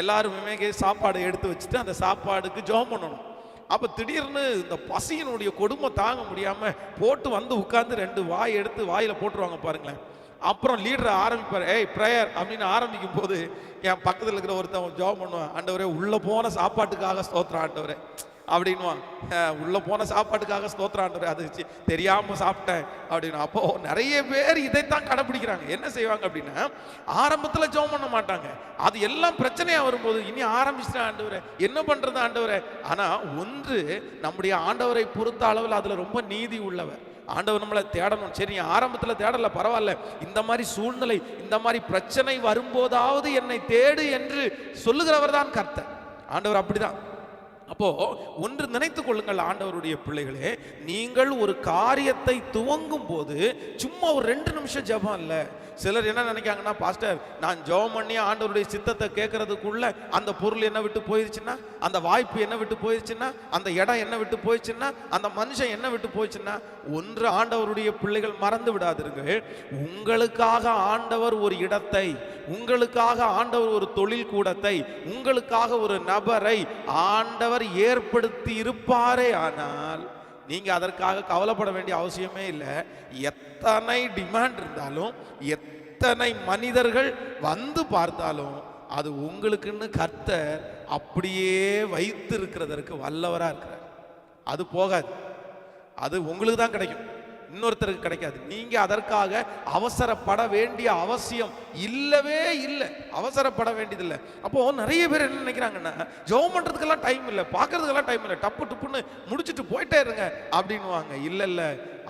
எல்லாருமே சாப்பாடு எடுத்து வச்சுட்டு அந்த சாப்பாடுக்கு ஜெபம் பண்ணணும். அப்போ திடீர்னு இந்த பசியினுடைய கொடுமை தாங்க முடியாமல் போட்டு வந்து உட்கார்ந்து 2 வாய் எடுத்து வாயில் போட்டுருவாங்க பாருங்களேன். அப்புறம் லீடரை ஆரம்பிப்பார், ப்ரேயர் அப்படின்னு ஆரம்பிக்கும் போது என் பக்கத்தில் இருக்கிற ஒருத்தன் ஜெபம் பண்ணுவான், ஆண்டவரே உள்ள போன சாப்பாட்டுக்காக ஸ்தோத்திரம் ஆண்டவரே அப்படின்வான். உள்ள போன சாப்பாட்டுக்காக ஸ்தோத்திரம் ஆண்டவரே, அது தெரியாம சாப்பிட்டேன் அப்படின்னு. அப்போ நிறைய பேர் இதைத்தான் கடைபிடிக்கிறாங்க. என்ன செய்வாங்க அப்படின்னா, ஆரம்பத்துல ஜெபம் பண்ண மாட்டாங்க. அது எல்லாம் பிரச்சனையா வரும்போது இனி ஆரம்பிச்சிட்டேன் ஆண்டவரே, என்ன பண்றது ஆண்டவரே. ஆனா ஒன்று, நம்முடைய ஆண்டவரை பொறுத்த அளவில் அதுல ரொம்ப நீதி உள்ளவர். ஆண்டவர் நம்மளை தேடணும். சரி, ஆரம்பத்தில் தேடல, பரவாயில்ல, இந்த மாதிரி சூழ்நிலை, இந்த மாதிரி பிரச்சனை வரும்போதாவது என்னை தேடு என்று சொல்லுகிறவர் தான் கர்த்தர். ஆண்டவர் அப்படிதான். அப்போ ஒன்று நினைத்துக் கொள்ளுங்கள் ஆண்டவருடைய பிள்ளைகளே, நீங்கள் ஒரு காரியத்தை துவங்கும் போது சும்மா ஒரு 2 நிமிஷம் ஜெபம் இல்லை. சிலர் என்ன நினைக்காங்கன்னா, பாஸ்டர் நான் ஜெபம் பண்ணி ஆண்டவருடைய சித்தத்தை கேட்கறதுக்குள்ள அந்த பொருள் என்ன விட்டு போயிடுச்சுன்னா, அந்த வாய்ப்பு என்ன விட்டு போயிடுச்சுன்னா, அந்த இடம் என்ன விட்டு போயிடுச்சுன்னா, அந்த மனுஷன் என்ன விட்டு போயிடுச்சுன்னா, ஒன்று ஆண்டவருடைய பிள்ளைகள் மறந்து விடாதிருங்கள். உங்களுக்காக ஆண்டவர் ஒரு இடத்தை, உங்களுக்காக ஆண்டவர் ஒரு தொழில் கூடத்தை, உங்களுக்காக ஒரு நபரை ஆண்டவர் ஏற்படுத்தி இருப்பாரே ஆனால் நீங்க அதற்காக கவலைப்பட வேண்டிய அவசியமே இல்லை. எத்தனை டிமாண்ட் இருந்தாலும், எத்தனை மனிதர்கள் வந்து பார்த்தாலும், அது உங்களுக்குன்னு கர்த்தர் அப்படியே வைத்து இருக்கிறதற்கு வல்லவரா இருக்கிறார். அது போகாது, அது உங்களுக்கு தான் கிடைக்கும், இன்னொருத்தருக்கு கிடைக்காது. நீங்க அதற்காக அவசரப்பட வேண்டிய அவசியம் இல்லவே இல்லை, அவசரப்பட வேண்டியதில்லை. அப்போ நிறைய பேர் என்ன நினைக்கிறாங்கன்னா, ஜெபம் பண்றதுக்கெல்லாம் டைம் இல்லை, பார்க்கறதுக்கெல்லாம் டைம் இல்லை, டப்பு டுப்புன்னு முடிச்சுட்டு போயிட்டே இருங்க அப்படின்னுவாங்க. இல்லை,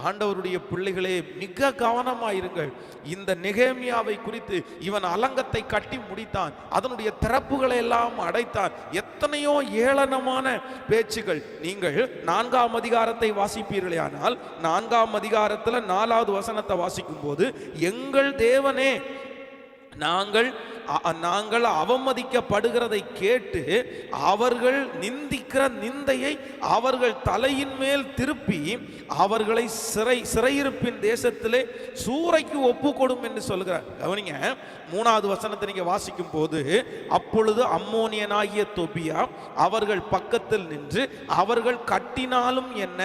ஆண்டவருடைய பிள்ளைகளே மிக கவனமாயிருங்கள். இந்த நெகேமியாவை குறித்து, இவன் அலங்கத்தை கட்டி முடித்தான், அதனுடைய திறப்புகளை எல்லாம் அடைத்தான், எத்தனையோ ஏளனமான பேச்சுகள். நீங்கள் 4ஆம் அதிகாரத்தை வாசிப்பீர்களே ஆனால், 4ஆம் அதிகாரத்தில் 4வது வசனத்தை வாசிக்கும் போது, எங்கள் தேவனே நாங்கள் அவமதிக்கப்படுகிறதை கேட்டு அவர்கள் நிந்திக்கிற நிந்தையை அவர்கள் தலையின் மேல் திருப்பி அவர்களை சிறையிருப்பின் தேசத்திலே சூறைக்கு ஒப்பு கொடும் என்று சொல்கிறார். கவனிங்க, 3வது வசனத்தை நீங்க வாசிக்கும் போது, அப்பொழுது அம்மோனியனாகிய தொபியா அவர்கள் பக்கத்தில் நின்று, அவர்கள் கட்டினாலும் என்ன,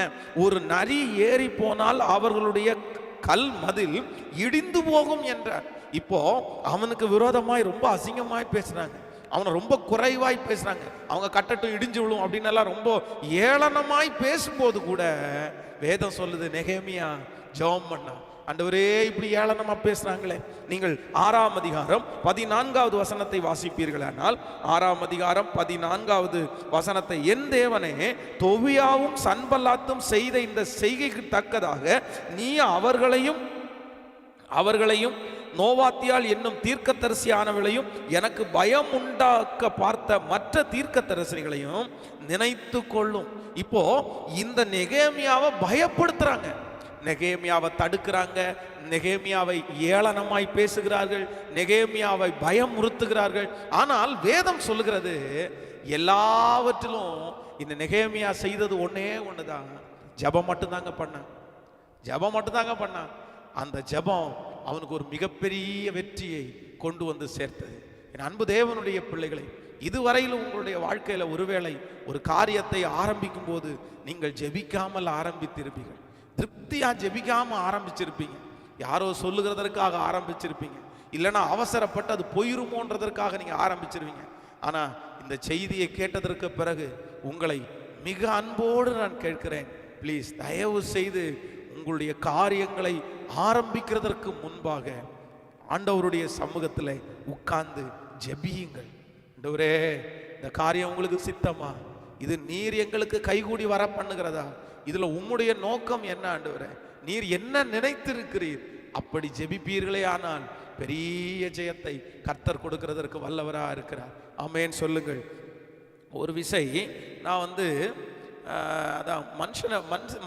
ஒரு நரி ஏறி போனால் அவர்களுடைய கல் மதில் இடிந்து போகும் என்றார். இப்போ அவனுக்கு விரோதமாய் ரொம்ப அசிங்கமாய் பேசுறாங்க, அவனை ரொம்ப குறைவாய் பேசுறாங்க, அவங்க கட்டட்டும் இடிஞ்சு விழும் அப்படின்னு எல்லாம் ரொம்ப ஏளனமாய் பேசும்போது கூட வேதம் சொல்லுது, நெகேமியா ஜெபம் பண்ணா. ஆண்டவரே இப்படி ஏளனமா பேசுறாங்களே. நீங்கள் 6ஆம் அதிகாரம் 14வது வசனத்தை வாசிப்பீர்களானால், 6ஆம் அதிகாரம் 14வது வசனத்தை, என் தேவனே, தொபியாவும் சன்பல்லாத்தும் செய்த இந்த செய்கைக்கு தக்கதாக நீ அவர்களையும் நோவாத்தியால் என்னும் தீர்க்கதரிசியானவளையும் எனக்கு பயம் உண்டாக்க பார்த்த மற்ற தீர்க்கதரிசிகளையும் நினைத்து கொள்ளும். இப்போ இந்த நெகேமியாவை பயப்படுத்துறாங்க, நெகேமியாவை தடுக்கிறாங்க, நெகேமியாவை ஏளனமாய் பேசுகிறார்கள், நெகேமியாவை பயமுறுத்துகிறார்கள். ஆனால் வேதம் சொல்லுகிறது, எல்லாவற்றிலும் இந்த நெகேமியா செய்தது ஒன்னே ஒண்ணுதான், ஜெபம் மட்டும்தாங்க பண்ண. ஜெபம் மட்டும்தாங்க பண்ணான். அந்த ஜெபம் அவனுக்கு ஒரு மிகப்பெரிய வெற்றியை கொண்டு வந்து சேர்த்தது. என் அன்பு தேவனுடைய பிள்ளைகளை, இதுவரையிலும் உங்களுடைய வாழ்க்கையில ஒருவேளை ஒரு காரியத்தை ஆரம்பிக்கும் போது நீங்கள் ஜெபிக்காமல் ஆரம்பித்திருப்பீர்கள். திருப்தியா ஜெபிக்காம ஆரம்பிச்சிருப்பீங்க. யாரோ சொல்லுகிறதற்காக ஆரம்பிச்சிருப்பீங்க. இல்லைன்னா அவசரப்பட்டு அது போயிருமோன்றதற்காக நீங்க ஆரம்பிச்சிருவீங்க. ஆனா இந்த செய்தியை கேட்டதற்கு பிறகு உங்களை மிக அன்போடு நான் கேட்கிறேன், ப்ளீஸ் தயவு செய்து உங்களுடைய காரியங்களை ஆரம்பிக்கிறதற்கு முன்பாக ஆண்டவருடைய சமூகத்தில் உட்கார்ந்து ஜெபியுங்கள். ஆண்டவரே, இந்த காரியம் உங்களுக்கு சித்தமா? இது நீர் எங்களுக்கு கைகூடி வர பண்ணுகிறதா? இதுல உம்முடைய நோக்கம் என்ன ஆண்டவரே? நீர் என்ன நினைத்திருக்கிறீர்? அப்படி ஜெபிப்பீர்களே ஆனால் பெரிய ஜெயத்தை கர்த்தர் கொடுக்கிறதற்கு வல்லவரா இருக்கிறார். ஆமென் சொல்லுங்கள். ஒரு விசை நான் அதான்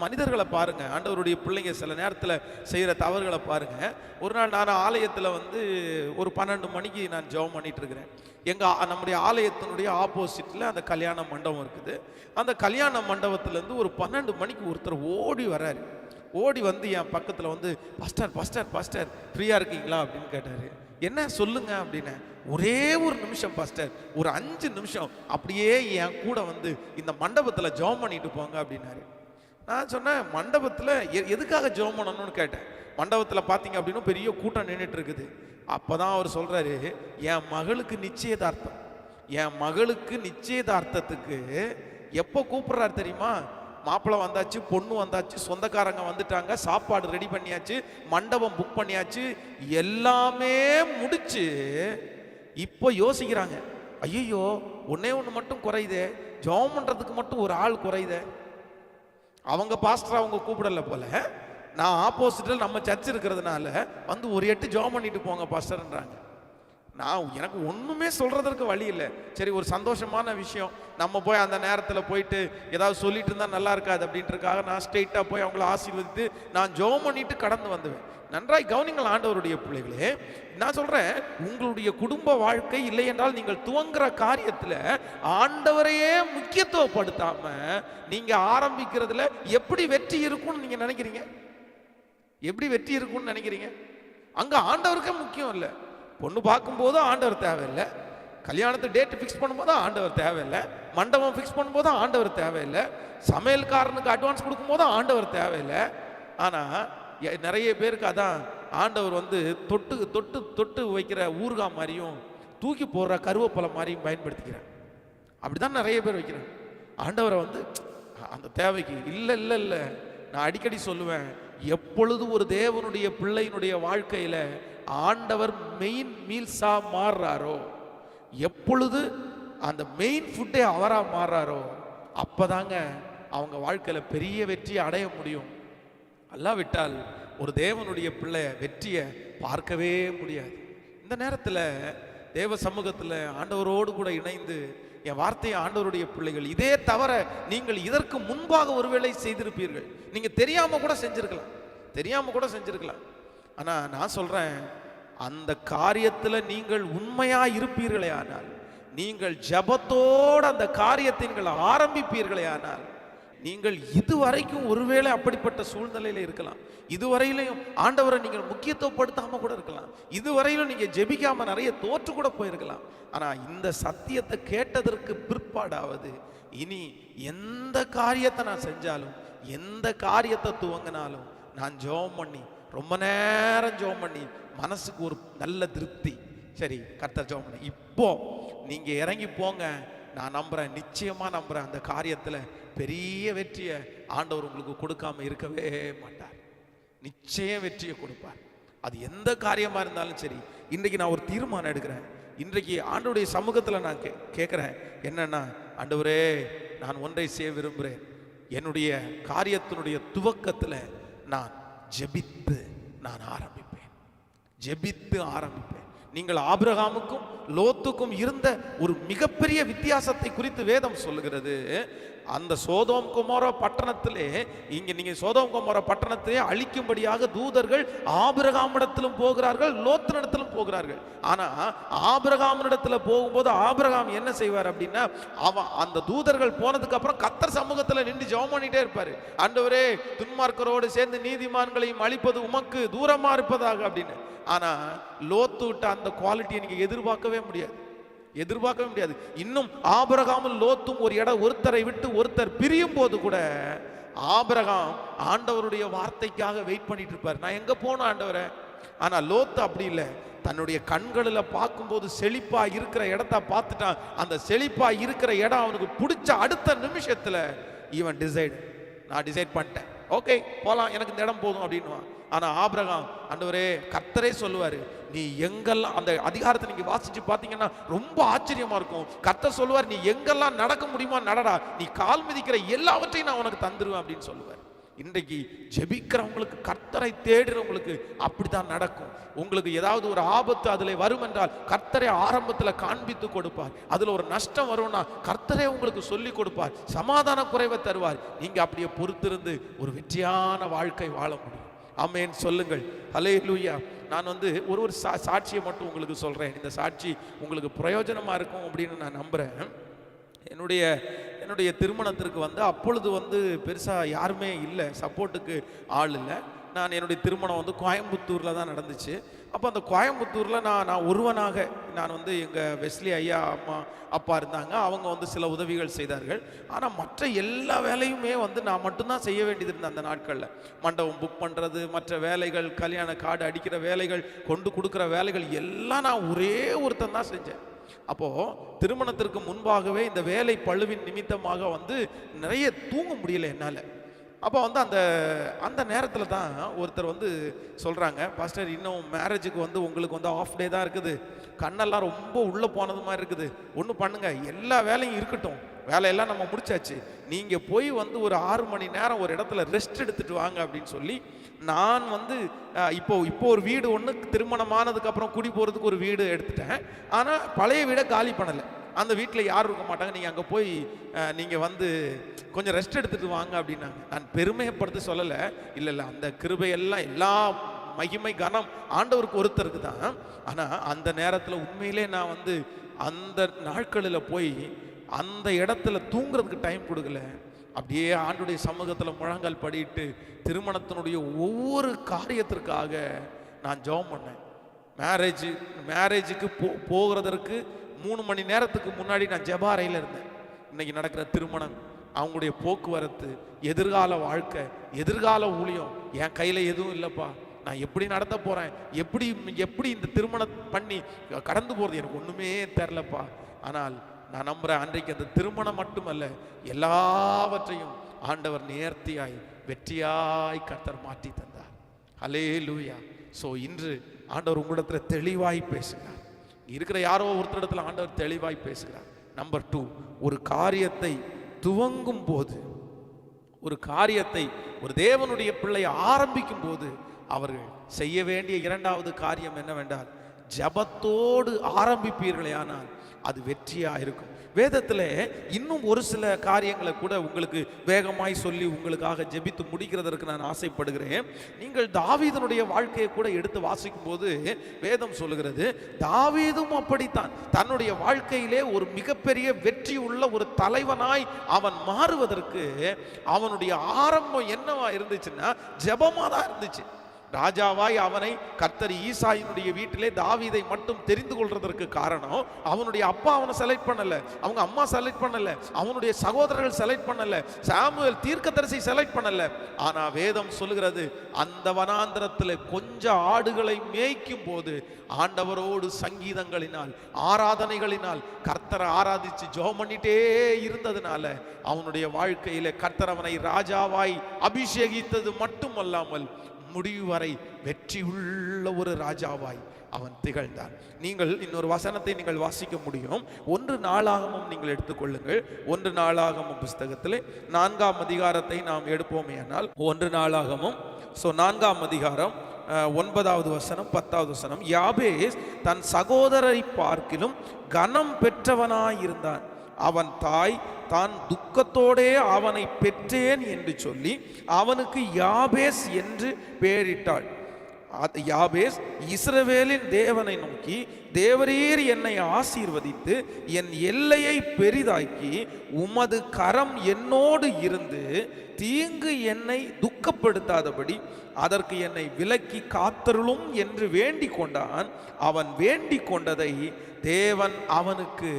மனிதர்களை பாருங்க, ஆண்டவருடைய பிள்ளைங்க சில நேரத்தில் செய்கிற தவறுகளை பாருங்க. ஒரு நாள் நான் ஆலயத்தில் ஒரு 12 மணிக்கு நான் ஜெபம் பண்ணிட்டு இருக்கிறேன். நம்முடைய ஆலயத்தினுடைய ஆப்போசிட்டில் அந்த கல்யாண மண்டபம் இருக்குது. அந்த கல்யாண மண்டபத்திலேருந்து ஒரு 12 மணிக்கு ஒருத்தர் ஓடி வர்றாரு. ஓடி என் பக்கத்தில் பாஸ்டர் பாஸ்டர் பாஸ்டர் ஃப்ரீயாக இருக்கீங்களா அப்படின்னு கேட்டார். என்ன சொல்லுங்க அப்படின்னு. ஒரே ஒரு நிமிஷம் பாஸ்டர், ஒரு 5 நிமிஷம் அப்படியே என் கூட இந்த மண்டபத்தில் ஜெபம் பண்ணிட்டு போங்க அப்படின்னாரு. நான் சொன்னேன், மண்டபத்தில் எதுக்காக ஜெபம் பண்ணணும்னு கேட்டேன். மண்டபத்தில் பார்த்தீங்க அப்படின்னா பெரிய கூட்டம் நின்றுட்டு இருக்குது. அப்போதான் அவர் சொல்கிறாரு, என் மகளுக்கு நிச்சயதார்த்தம். என் மகளுக்கு நிச்சயதார்த்தத்துக்கு எப்போ கூப்பிட்றாரு தெரியுமா? மாப்பிள்ளை வந்தாச்சு, பொண்ணு வந்தாச்சு, சொந்தக்காரங்க வந்துட்டாங்க, சாப்பாடு ரெடி பண்ணியாச்சு, மண்டபம் புக் பண்ணியாச்சு, எல்லாமே முடிச்சு இப்போ யோசிக்கிறாங்க, ஐயோ ஒன்னே ஒன்று மட்டும் குறையுதே, ஜெபம் பண்ணுறதுக்கு மட்டும் ஒரு ஆள் குறையுதே. அவங்க பாஸ்டர் அவங்க கூப்பிடல போல, நான் ஆப்போசிட்டில் நம்ம சர்ச் இருக்கிறதுனால ஒரு 8 ஜெபம் பண்ணிட்டு போங்க பாஸ்டர்ன்றாங்க. எனக்கு ஒன்றுமே சொல்றதற்கு வழி இல்லை. சரி, ஒரு சந்தோஷமான விஷயம், நம்ம போய் அந்த நேரத்தில் போயிட்டு ஏதாவது சொல்லிட்டு இருந்தா நல்லா இருக்காது அப்படின்றதுக்காக நான் ஸ்ட்ரெயிட்டாக போய் அவங்கள ஆசீர்வதித்து நான் ஜெபம் பண்ணிட்டு கடந்து வந்துவேன். நன்றாய் கவனிங்கள் ஆண்டவருடைய பிள்ளைகளே, நான் சொல்றேன், உங்களுடைய குடும்ப வாழ்க்கை இல்லை என்றால் நீங்கள் துவங்குற காரியத்தில் ஆண்டவரையே முக்கியத்துவப்படுத்தாம நீங்க ஆரம்பிக்கிறதுல எப்படி வெற்றி இருக்கும்னு நீங்க நினைக்கிறீங்க? எப்படி வெற்றி இருக்கும்னு நினைக்கிறீங்க? அங்க ஆண்டவருக்கே முக்கியம் இல்லை. பொண்ணு பார்க்கும்போது ஆண்டவர் தேவையில்லை, கல்யாணத்தை டேட் ஃபிக்ஸ் பண்ணும்போது ஆண்டவர் தேவையில்லை, மண்டபம் ஃபிக்ஸ் பண்ணும்போது ஆண்டவர் தேவையில்லை, சமையல்காரனுக்கு அட்வான்ஸ் கொடுக்கும்போது ஆண்டவர் தேவையில்லை. ஆனால் நிறைய பேருக்கு அதான் ஆண்டவர் தொட்டு தொட்டு தொட்டு வைக்கிற ஊறுகாய் மாதிரியும் தூக்கி போடுற கருவேப்பிலை மாதிரியும் பயன்படுத்திக்கிறேன். அப்படிதான் நிறைய பேர் வைக்கிறேன் ஆண்டவரை அந்த தேவைக்கு. இல்லை இல்லை இல்லை, நான் அடிக்கடி சொல்லுவேன், எப்பொழுது ஒரு தேவனுடைய பிள்ளையினுடைய வாழ்க்கையில ஆண்டவர் மெயின் மீல்ஸா மாறுறாரோ, எப்பொழுது அந்த மெயின் ஃபுட்டே அவரா மாறுறாரோ, அப்பதாங்க அவங்க வாழ்க்கையில பெரிய வெற்றியை அடைய முடியும். அல்லாவிட்டால் ஒரு தேவனுடைய பிள்ளை வெற்றியை பார்க்கவே முடியாது. இந்த நேரத்தில் தேவ சமூகத்தில் ஆண்டவரோடு கூட இணைந்து என் வார்த்தையை ஆண்டவருடைய பிள்ளைகள், இதே தவிர நீங்கள் இதற்கு முன்பாக ஒருவேளை செய்திருப்பீர்கள், நீங்க தெரியாம கூட செஞ்சிருக்கலாம். ஆனா நான் சொல்றேன், அந்த காரியத்துல நீங்கள் உண்மையா இருப்பீர்களே ஆனால், நீங்கள் ஜெபத்தோடு அந்த காரியத்தை நீங்கள் ஆரம்பிப்பீர்களே ஆனால், நீங்கள் இதுவரைக்கும் ஒருவேளை அப்படிப்பட்ட சூழ்நிலையில இருக்கலாம், இதுவரையிலையும் ஆண்டவரை நீங்கள் முக்கியத்துவப்படுத்தாம கூட இருக்கலாம், இதுவரையிலும் நீங்க ஜெபிக்காம நிறைய தோற்று கூட போயிருக்கலாம். ஆனா இந்த சத்தியத்தை கேட்டதற்கு பிற்பாடாவது இனி எந்த காரியத்தை நான் செஞ்சாலும், எந்த காரியத்தை துவங்கினாலும் நான் ஜெபம் பண்ணி ரொம்ப நேரம் ஜெபம் பண்ணி மனசுக்கு ஒரு நல்ல திருப்தி, சரி கர்த்தர் ஜெபம் பண்ணி இப்போ நீங்க இறங்கி போங்க, நான் நம்புறேன், நிச்சயமா நம்புறேன், அந்த காரியத்துல பெரிய வெற்றியை ஆண்டவர் உங்களுக்கு கொடுக்காம இருக்கவே மாட்டார். நிச்சயம் வெற்றியை கொடுப்பார். அது எந்த காரியமா இருந்தாலும் சரி. இன்றைக்கு நான் ஒரு தீர்மானம் எடுக்கிறேன். இன்றைக்கு ஆண்டவருடைய சமூகத்துல நான் கேட்கிறேன், என்னன்னா, ஆண்டவரே நான் ஒன்றை செய்ய விரும்புகிறேன், என்னுடைய காரியத்தினுடைய துவக்கத்துல நான் ஜெபித்து நான் ஜெபித்து ஆரம்பிப்பேன். நீங்கள் ஆபிரகாமுக்கும் லோத்துக்கும் இருந்த ஒரு மிகப்பெரிய வித்தியாசத்தை குறித்து வேதம் சொல்லுகிறது. அந்த சோதோம் கொமோரா பட்டணத்திலே, இங்க நீங்க சோதோம் கொமோரா பட்டணத்திலே அழிக்கும்படியாக தூதர்கள் ஆபிரகாமிடத்திலும் போகிறார்கள், லோத்தினிடத்திலும் போகிறார்கள். ஆனா ஆபிரகாமிடத்துல போகும்போது ஆபிரகாம் என்ன செய்வார் அப்படின்னா, அந்த தூதர்கள் போனதுக்கு அப்புறம் கர்த்தர் சமூகத்துல நின்று ஜெபம் பண்ணிட்டே இருப்பாரு. ஆண்டவரே, துன்மார்க்கரோடு சேர்ந்து நீதிமான்களையும் அழிப்பது உமக்கு தூரமா இருப்பதாக அப்படின்னு. ஆனா லோத்து விட்ட அந்த குவாலிட்டியை நீங்க எதிர்பார்க்கவே முடியாது. இன்னும் ஆபிரகாமும் லோத்தும் ஒருத்தரை விட்டு ஒருத்தர் பிரியும் போது கூட ஆபிரகாம் ஆண்டவருடைய வார்த்தைக்காக வெயிட் பண்ணிட்டு இருப்பார். நான் எங்க போன ஆண்டவரே. ஆனா லோத்து அப்படி இல்லை. தன்னுடைய கண்களில் பார்க்கும்போது செழிப்பா இருக்கிற இடத்த பார்த்துட்டான். அந்த செழிப்பா இருக்கிற இடம் அவனுக்கு பிடிச்ச அடுத்த நிமிஷத்துல இவன் நான் டிசைட் பண்ணிட்டேன், ஓகே போலாம், எனக்கு இந்த இடம் போதும் அப்படின்னுவான். ஆனா ஆபிரகாம், ஆண்டவரே, கர்த்தரே சொல்லுவாரு, நீ எங்கெல்லாம், அந்த அதிகாரத்தை நீங்க வாசிச்சு பார்த்தீங்கன்னா ரொம்ப ஆச்சரியமா இருக்கும். கர்த்தர் சொல்லுவார், நீ எங்கெல்லாம் நடக்க முடியுமா நடடா, நீ கால் மிதிக்கிற எல்லாவற்றையும் நான் உனக்கு தந்துருவேன் அப்படின்னு சொல்லுவார். இன்றைக்கு ஜெபிக்கிறவங்களுக்கு, கர்த்தரை தேடுறவங்களுக்கு அப்படித்தான் நடக்கும். உங்களுக்கு ஏதாவது ஒரு ஆபத்து அதில் வரும் என்றால் கர்த்தரை ஆரம்பத்தில் காண்பித்து கொடுப்பார். அதில் ஒரு நஷ்டம் வரும்னா கர்த்தரே உங்களுக்கு சொல்லி கொடுப்பார், சமாதான குறைவை தருவார். நீங்க அப்படியே பொறுத்திருந்து ஒரு வெற்றியான வாழ்க்கை வாழ முடியும். ஆமென் சொல்லுங்கள். ஹல்லேலூயா. நான் ஒரு சாட்சியை மட்டும் உங்களுக்கு சொல்றேன். இந்த சாட்சி உங்களுக்கு பிரயோஜனமா இருக்கும் அப்படின்னு நான் நம்புறேன். என்னுடைய திருமணத்திற்கு அப்பொழுது பெருசா யாருமே இல்லை, சப்போர்ட்டுக்கு ஆள் இல்லை. நான் என்னுடைய திருமணம் கோயம்புத்தூரில் தான் நடந்துச்சு. அப்போ அந்த கோயம்புத்தூரில் நான் ஒருவனாக, நான் எங்கள் வெஸ்லி ஐயா அம்மா அப்பா இருந்தாங்க, அவங்க சில உதவிகள் செய்தார்கள். ஆனால் மற்ற எல்லா வேலையுமே நான் மட்டும்தான் செய்ய வேண்டியது இருந்தது. அந்த நாட்களில் மண்டபம் புக் பண்ணுறது, மற்ற வேலைகள், கல்யாண கார்டு அடிக்கிற வேலைகள், கொண்டு கொடுக்குற வேலைகள் எல்லாம் நான் ஒரே ஒருத்தன் தான் செஞ்சேன். அப்போது திருமணத்திற்கு முன்பாகவே இந்த வேலை பழுவின் நிமித்தமாக நிறைய தூங்க முடியல என்னால். அப்போ அந்த நேரத்தில் தான் ஒருத்தர் சொல்கிறாங்க, பாஸ்டர், இன்னும் மேரேஜுக்கு உங்களுக்கு ஆஃப் டே தான் இருக்குது, கண்ணெல்லாம் ரொம்ப உள்ளே போனது மாதிரி இருக்குது, ஒன்று பண்ணுங்க, எல்லா வேலையும் இருக்கட்டும், வேலையெல்லாம் நம்ம முடிச்சாச்சு, நீங்கள் போய் ஒரு 6 மணி நேரம் ஒரு இடத்துல ரெஸ்ட் எடுத்துகிட்டு வாங்க அப்படின்னு சொல்லி, நான் இப்போ ஒரு வீடு ஒன்று திருமணமானதுக்கப்புறம் குடி போகிறதுக்கு ஒரு வீடு எடுத்துட்டேன். ஆனால் பழைய வீடை காலி பண்ணலை. அந்த வீட்டில் யாரும் இருக்க மாட்டாங்க, நீங்கள் அங்கே போய் நீங்கள் கொஞ்சம் ரெஸ்ட் எடுத்துகிட்டு வாங்க அப்படின்னாங்க. நான் பெருமைப்படுத்தி சொல்லலை, இல்லை, அந்த கிருபையெல்லாம் எல்லா மகிமை கனம் ஆண்டவருக்கு ஒருத்தருக்கு தான். ஆனால் அந்த நேரத்தில் உண்மையிலே நான் அந்த நாட்களில் போய் அந்த இடத்துல தூங்குறதுக்கு டைம் கொடுக்கல. அப்படியே ஆண்டுடைய சமூகத்தில் முழங்கால் படிட்டு திருமணத்தினுடைய ஒவ்வொரு காரியத்திற்காக நான் ஜெபம் பண்ணேன். மேரேஜுக்கு போகிறதற்கு 3 மணி நேரத்துக்கு முன்னாடி நான் ஜெப அறையில் இருந்தேன். இன்னைக்கு நடக்கிற திருமணம், அவங்களுடைய போக்குவரத்து, எதிர்கால வாழ்க்கை, எதிர்கால ஊழியம் என் கையில் எதுவும் இல்லைப்பா. நான் எப்படி நடத்த போகிறேன், எப்படி இந்த திருமணம் பண்ணி கடந்து போகிறது எனக்கு ஒன்றுமே தெரிலப்பா. ஆனால் நான் நம்புகிறேன், அன்றைக்கு அந்த திருமணம் மட்டுமல்ல, எல்லாவற்றையும் ஆண்டவர் நேர்த்தியாய் வெற்றியாய் கர்த்தர் மாற்றி தந்தார். ஹல்லேலூயா. ஸோ இன்று ஆண்டவர் உங்களிடத்தில் தெளிவாய் பேசுகிறார். இருக்கிற யாரோ ஒருத்தரிடத்தில் ஆண்டவர் தெளிவாய் பேசுகிறார். நம்பர் 2, ஒரு காரியத்தை துவங்கும் போது, ஒரு தேவனுடைய பிள்ளை ஆரம்பிக்கும் போது அவர்கள் செய்ய வேண்டிய 2வது காரியம் என்னவென்றால், ஜபத்தோடு ஆரம்பிப்பீர்களே ஆனால் அது வெற்றியா இருக்கும். வேதத்தில் இன்னும் ஒரு சில காரியங்களை கூட உங்களுக்கு வேகமாய் சொல்லி உங்களுக்காக ஜெபித்து முடிக்கிறதற்கு நான் ஆசைப்படுகிறேன். நீங்கள் தாவீதனுடைய வாழ்க்கையை கூட எடுத்து வாசிக்கும் போது வேதம் சொல்லுகிறது, தாவீதும் அப்படித்தான் தன்னுடைய வாழ்க்கையிலே ஒரு மிகப்பெரிய வெற்றி உள்ள ஒரு தலைவனாய் அவன் மாறுவதற்கு அவனுடைய ஆரம்பம் என்னவா இருந்துச்சுன்னா ஜெபமா தான் இருந்துச்சு. ராஜாவாய் அவனை கர்த்தர் ஈசாயினுடைய வீட்டிலே தாவீதை மட்டும் தெரிந்து கொள்றதற்கு காரணம், அவனுடைய அப்பா அவனை செலக்ட் பண்ணல, அவங்க அம்மா செலக்ட் பண்ணல, அவனுடைய சகோதரர்கள் செலக்ட் பண்ணல, சாமுவேல் தீர்க்கதரிசி செலக்ட் பண்ணல. ஆனா வேதம் சொல்லுகிறது, அந்த வனாந்திரத்தில் கொஞ்ச ஆடுகளை மேய்க்கும் போது ஆண்டவரோடு சங்கீதங்களினால் ஆராதனைகளினால் கர்த்தரை ஆராதிச்சு ஜெபம் பண்ணிட்டே இருந்ததுனால அவனுடைய வாழ்க்கையில கர்த்தர் அவனை ராஜாவாய் அபிஷேகித்தது மட்டுமல்லாமல் முடிவு வரை வெற்றி உள்ள ஒரு ராஜாவாய் அவன் திகழ்ந்தான். நீங்கள் இன்னொரு வசனத்தை நீங்கள் வாசிக்க முடியும். 1 நாளாகமம் நீங்கள் எடுத்துக்கொள்ளுங்கள். 1 நாளாகமம் புஸ்தகத்திலே 4ஆம் அதிகாரத்தை நாம் எடுப்போமே ஆனால் 1 நாளாகமம் 4ஆம் அதிகாரம் 9வது வசனம் 10வது வசனம். யாபேஸ் தன் சகோதரரை பார்க்கிலும் கனம் பெற்றவனாயிருந்தான், அவன் தாய் தான் துக்கத்தோடே அவனை பெற்றேன் என்று சொல்லி அவனுக்கு யாபேஸ் என்று பெயரிட்டாள். யாபேஸ் இஸ்ரவேலின் தேவனை நோக்கி, தேவரீர் என்னை ஆசீர்வதித்து என் எல்லையை பெரிதாக்கி உமது கரம் என்னோடு இருந்து தீங்கு என்னை துக்கப்படுத்தாதபடி அதற்கு என்னை விலக்கி காத்தருளும் என்று வேண்டிக் கொண்டான். அவன் வேண்டிக் கொண்டதை தேவன் அவனுக்கு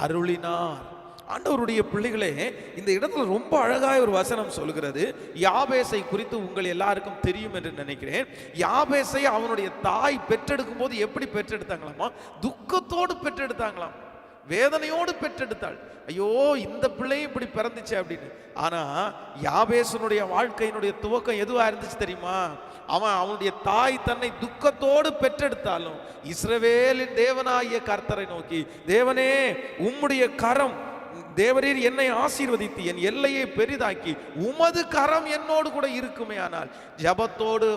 அருளினார். ஆண்டவருடைய பிள்ளைகளே, இந்த இடத்துல ரொம்ப அழகாய் ஒரு வசனம் சொல்கிறது. யாபேசை குறித்து உங்கள் எல்லாருக்கும் தெரியும் என்று நினைக்கிறேன். யாபேசை அவனுடைய தாய் பெற்றெடுக்கும் போது எப்படி பெற்றெடுத்தாங்களாமா? துக்கத்தோடு பெற்றெடுத்தாங்களாம், வேதனையோடு பெற்றெடுத்தாள். ஐயோ, இந்த பிள்ளையும் இப்படி பிறந்துச்சு அப்படின்னு. ஆனா யாபேசனுடைய வாழ்க்கையினுடைய துவக்கம் எதுவா இருந்துச்சு தெரியுமா? அவனுடைய தாய் தன்னை துக்கத்தோடு பெற்றெடுத்தாலும் இஸ்ரவேலின் தேவனாகிய கர்த்தரை நோக்கி, தேவனே உம்முடைய கரம், தேவரீர் என்னை ஆசீர்வதித்து என் எல்லையை பெரிதாக்கி உமது கரம் என்னோடு கூட இருக்குமே. ஆனால் ஜபத்தோடு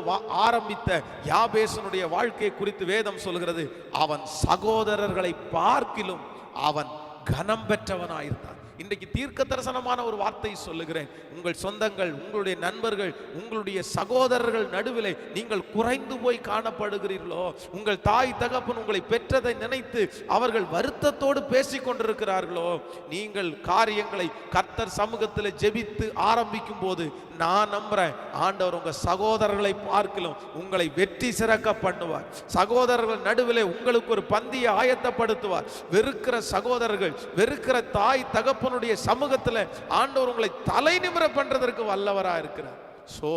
ஆரம்பித்த யாபேசனுடைய வாழ்க்கை குறித்து வேதம் சொல்கிறது, அவன் சகோதரர்களை பார்க்கிலும் அவன் கனம் பெற்றவனாயிருந்தான். இன்றைக்கு தீர்க்க தரிசனமான ஒரு வார்த்தை சொல்லுகிறேன். உங்கள் சொந்தங்கள், உங்களுடைய நண்பர்கள், உங்களுடைய சகோதரர்கள் நடுவிலே நீங்கள் குறைந்து போய் காணப்படுகிறீர்களோ, உங்கள் தாய் தகப்பன் உங்களை பெற்றதை நினைத்து அவர்கள் வருத்தத்தோடு பேசிக் கொண்டிருக்கிறார்களோ, நீங்கள் காரியங்களை கர்த்தர் சமூகத்தில் ஜெபித்து ஆரம்பிக்கும் போது நான் நம்புறேன், ஆண்டவர் உங்க சகோதரர்களை பார்க்கலாம் உங்களை வெற்றி சிறக்க பண்ணுவார். சகோதரர்கள் நடுவிலே உங்களுக்கு ஒரு பந்தியை ஆயத்தப்படுத்துவார். வெறுக்கிற சகோதரர்கள், வெறுக்கிற தாய் தகப்பனுடைய சமூகத்தில் ஆண்டவர் உங்களை தலை நிமிர பண்றதற்கு வல்லவரா இருக்கிறார். சோ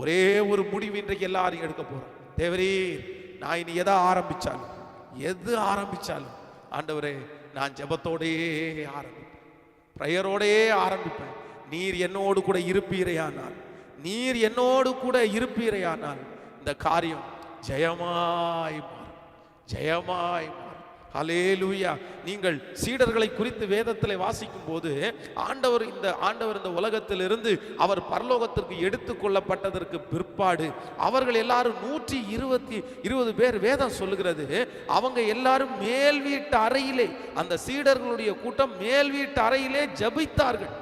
ஒரே ஒரு முடிவு இன்றைக்கு எல்லாரும் எடுக்க போறோம். தேவரே, நான் இனி எது ஆரம்பிச்சாலும் ஆண்டவரே, நான் ஜெபத்தோடே ஆரம்பிப்பேன், பிரேயரோடே ஆரம்பிப்பேன். நீர் என்னோடு கூட இருப்பீரையானால் இந்த காரியம் ஜெயமாய் மாறும். ஹல்லேலூயா. நீங்கள் சீடர்களை குறித்து வேதத்தில் வாசிக்கும் போது ஆண்டவர் இந்த உலகத்திலிருந்து அவர் பரலோகத்திற்கு எடுத்துக் கொள்ளப்பட்டதற்கு பிற்பாடு அவர்கள் எல்லாரும் 120 பேர் வேதம் சொல்லுகிறது. அவங்க எல்லாரும் மேல் வீட்டு அறையிலே, அந்த சீடர்களுடைய கூட்டம் மேல் வீட்டு அறையிலே ஜெபித்தார்கள்.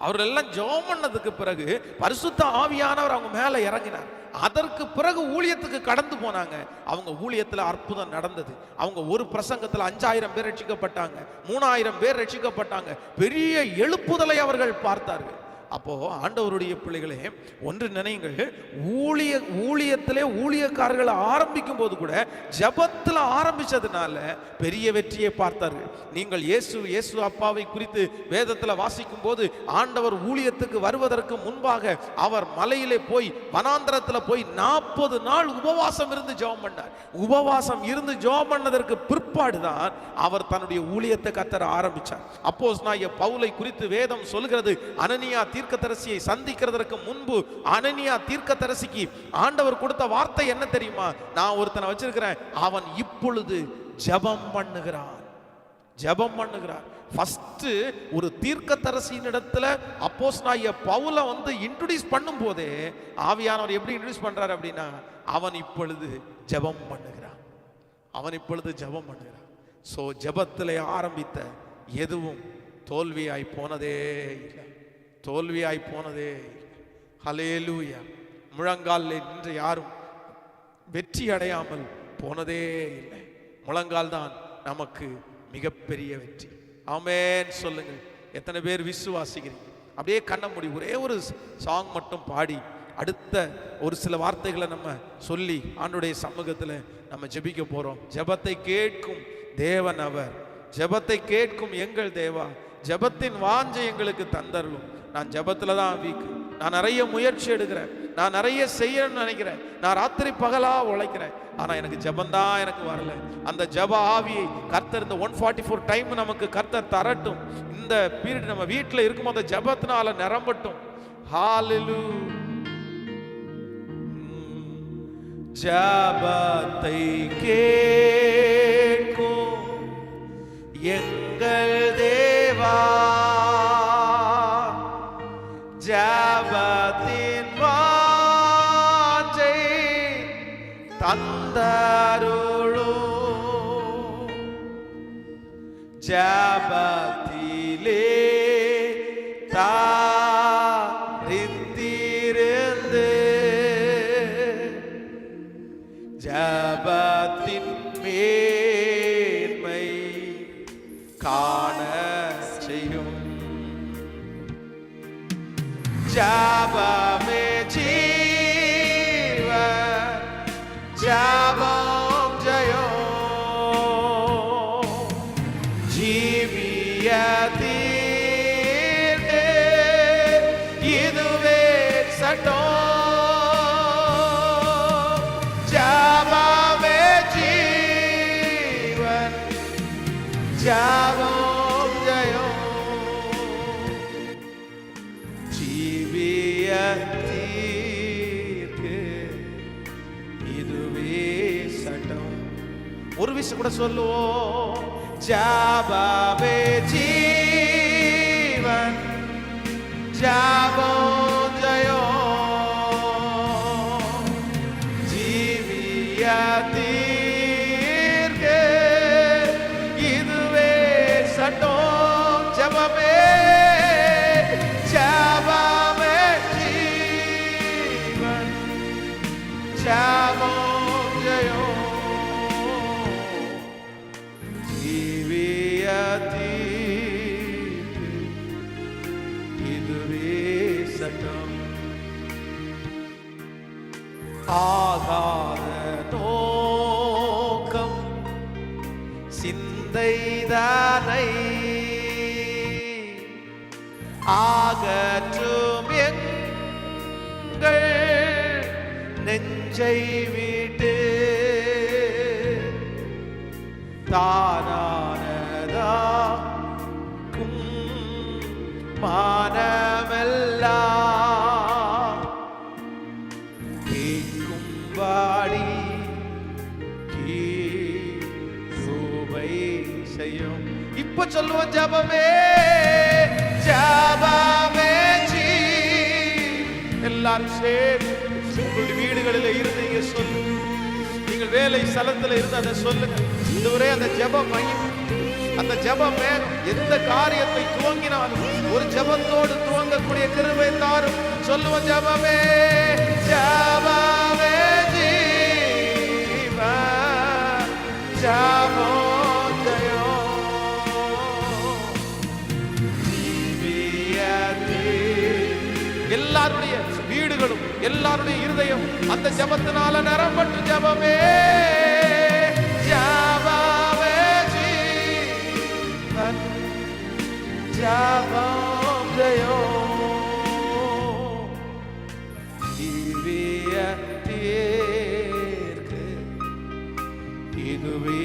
அவர்கள் எல்லாம் ஜெபம் பண்ணதுக்கு பிறகு பரிசுத்த ஆவியானவர் அவங்க மேல இறங்கினார். அதற்கு பிறகு ஊழியத்துக்கு கடந்து போனாங்க. அவங்க ஊழியத்தில் அற்புதம் நடந்தது. அவங்க ஒரு பிரசங்கத்தில் 5000 பேர் ரட்சிக்கப்பட்டாங்க, 3000 பேர் ரட்சிக்கப்பட்டாங்க. பெரிய எழுப்புதலை அவர்கள் பார்த்தார்கள். அப்போ ஆண்டவருடைய பிள்ளைகளே, ஒன்று நினைங்கள், ஊழியத்திலே ஊழியக்காரர்கள் ஆரம்பிக்கும் போது கூட ஜபத்தில் ஆரம்பிச்சதுனால பெரிய வெற்றியை பார்த்தார்கள். நீங்கள் இயேசு அப்பாவை குறித்து வேதத்தில் வாசிக்கும் போது ஆண்டவர் ஊழியத்துக்கு வருவதற்கு முன்பாக அவர் மலையிலே போய் வனாந்தரத்தில் போய் 40 நாள் உபவாசம் இருந்து ஜெபம் பண்ணார். உபவாசம் இருந்து ஜெபம் பண்ணதற்கு பிற்பாடுதான் அவர் தன்னுடைய ஊழியத்தை கத்தர ஆரம்பிச்சார். அப்போஸ்தலனாகிய பவுலை குறித்து வேதம் சொல்கிறது, அனனியா தீர்க்கதரிசியை சந்திக்கிறதற்கு முன்பு அனனியா தீர்க்கதரிசிக்கு ஆண்டவர் கொடுத்த வார்த்தை என்ன தெரியுமா? நான் ஒருத்தனை வச்சிருக்கிறேன், அவன் இப்பொழுது ஜெபம் பண்ணுகிறான். ஃபர்ஸ்ட் ஒரு தீர்க்கதரிசியின் இடத்துல அப்போஸ்தலனாகிய பவுலை இன்ட்ரோடியூஸ் பண்ணும் போதே ஆவியானவர் எப்படி இன்ட்ரோடியூஸ் பண்றாரு அப்படின்னா, அவன் இப்பொழுது ஜெபம் பண்ணுகிறான். சோ ஜெபத்திலே ஆரம்பித்த எதுவும் தோல்வியாய் போனதே இல்லை. ஹல்லேலூயா. முழங்காலில் நின்று யாரும் வெற்றி அடையாமல் போனதே இல்லை. முழங்கால் தான் நமக்கு மிகப்பெரிய வெற்றி. ஆமென் சொல்லுங்கள். எத்தனை பேர் விசுவாசிக்கிறீங்க? அப்படியே கண்ண மூடி ஒரே ஒரு சாங் மட்டும் பாடி அடுத்த ஒரு சில வார்த்தைகளை நம்ம சொல்லி ஆண்டவருடைய சமூகத்தில் நம்ம ஜெபிக்க போறோம். ஜெபத்தை கேட்கும் தேவன் அவர், ஜெபத்தை கேட்கும் எங்கள் தேவா, ஜெபத்தின் வாஞ்சை எங்களுக்கு தந்தருளும். நான் ஜெபத்துல தான் வீக்கு. நான் நிறைய முயற்சி எடுக்கிறேன், நான் நிறைய செய்யணும்னு நினைக்கிறேன், நான் ராத்திரி பகலா உழைக்கிறேன், ஆனா எனக்கு ஜெபந்தான் எனக்கு வரல. அந்த ஜெப ஆவியை கர்த்தர் இந்த 144 டைம் நமக்கு கர்த்தர் தரட்டும். இந்த பீரியட் நம்ம வீட்டில் இருக்கும் அந்த ஜெபத்தினால நிரம்பட்டும். ஹல்லேலூயா. ஜெபத்தை கேட்கும் எங்கள் தேவா, ஜெபத்தின் வாஞ்சை தந்தருளும். ஜெபத்தின் தாரித்திருந்து ஜபத்தின் மேன்மை காண செய்யும். ஜபமே ஜீவன், ஜபம் ஜெயம். ஜீவியத்திற்கு இதுவே சட்டம். ஜபமே ஜீவன், ஜபம் ஜெயம். ஜீவியத்திற்கு இதுவே சட்டம். ஒரு விஷயம் கூட சொல்லுவோம். ஜபமே ஜீவன், ஜபம் ஜெயம். ஜீவியத்திற்கு இதுவே சட்டம். ஜபமே ஜபமே ஜீவன், ஜபம் ஜெயம். இதுவே சட்டம். ஆகாத நோக்கம் சிந்தைதானை ஆகற்றும் எங்கள் நெஞ்சை விட்டு தானானதாக்கும் மானமெல்லாம் கேட்கும்படி கிருபை செய்யும். இப்ப சொல்லுவோம். ஜபமே ஜபமே ஜீ. எல்லாரும் சேர்ந்து உங்களுடைய வீடுகளில் இருந்தீங்க சொல்லு. நீங்கள் வேலை ஸ்தலத்தில் இருந்து அதை சொல்லுங்க. இதுவரை அந்த ஜெபம் மையம், அந்த ஜெபம் மேகம் எந்த காரியத்தை துவங்கினாலும் ஒரு ஜெபத்தோடு துவங்கக்கூடிய கிருபை தாரும். சொல்லுவோம். ஜெபமே ஜெபமே ஜீவன், ஜெபம் ஜெயம். எல்லாருடைய வீடுகளும் எல்லாருடைய இருதயம் அந்த ஜெபத்தினால நிரம்பட்டு. ஜெபமே ஜெபமே ஜீவன், ஜெபம் ஜெயம். ஜீவியத்திற்கு இதுவே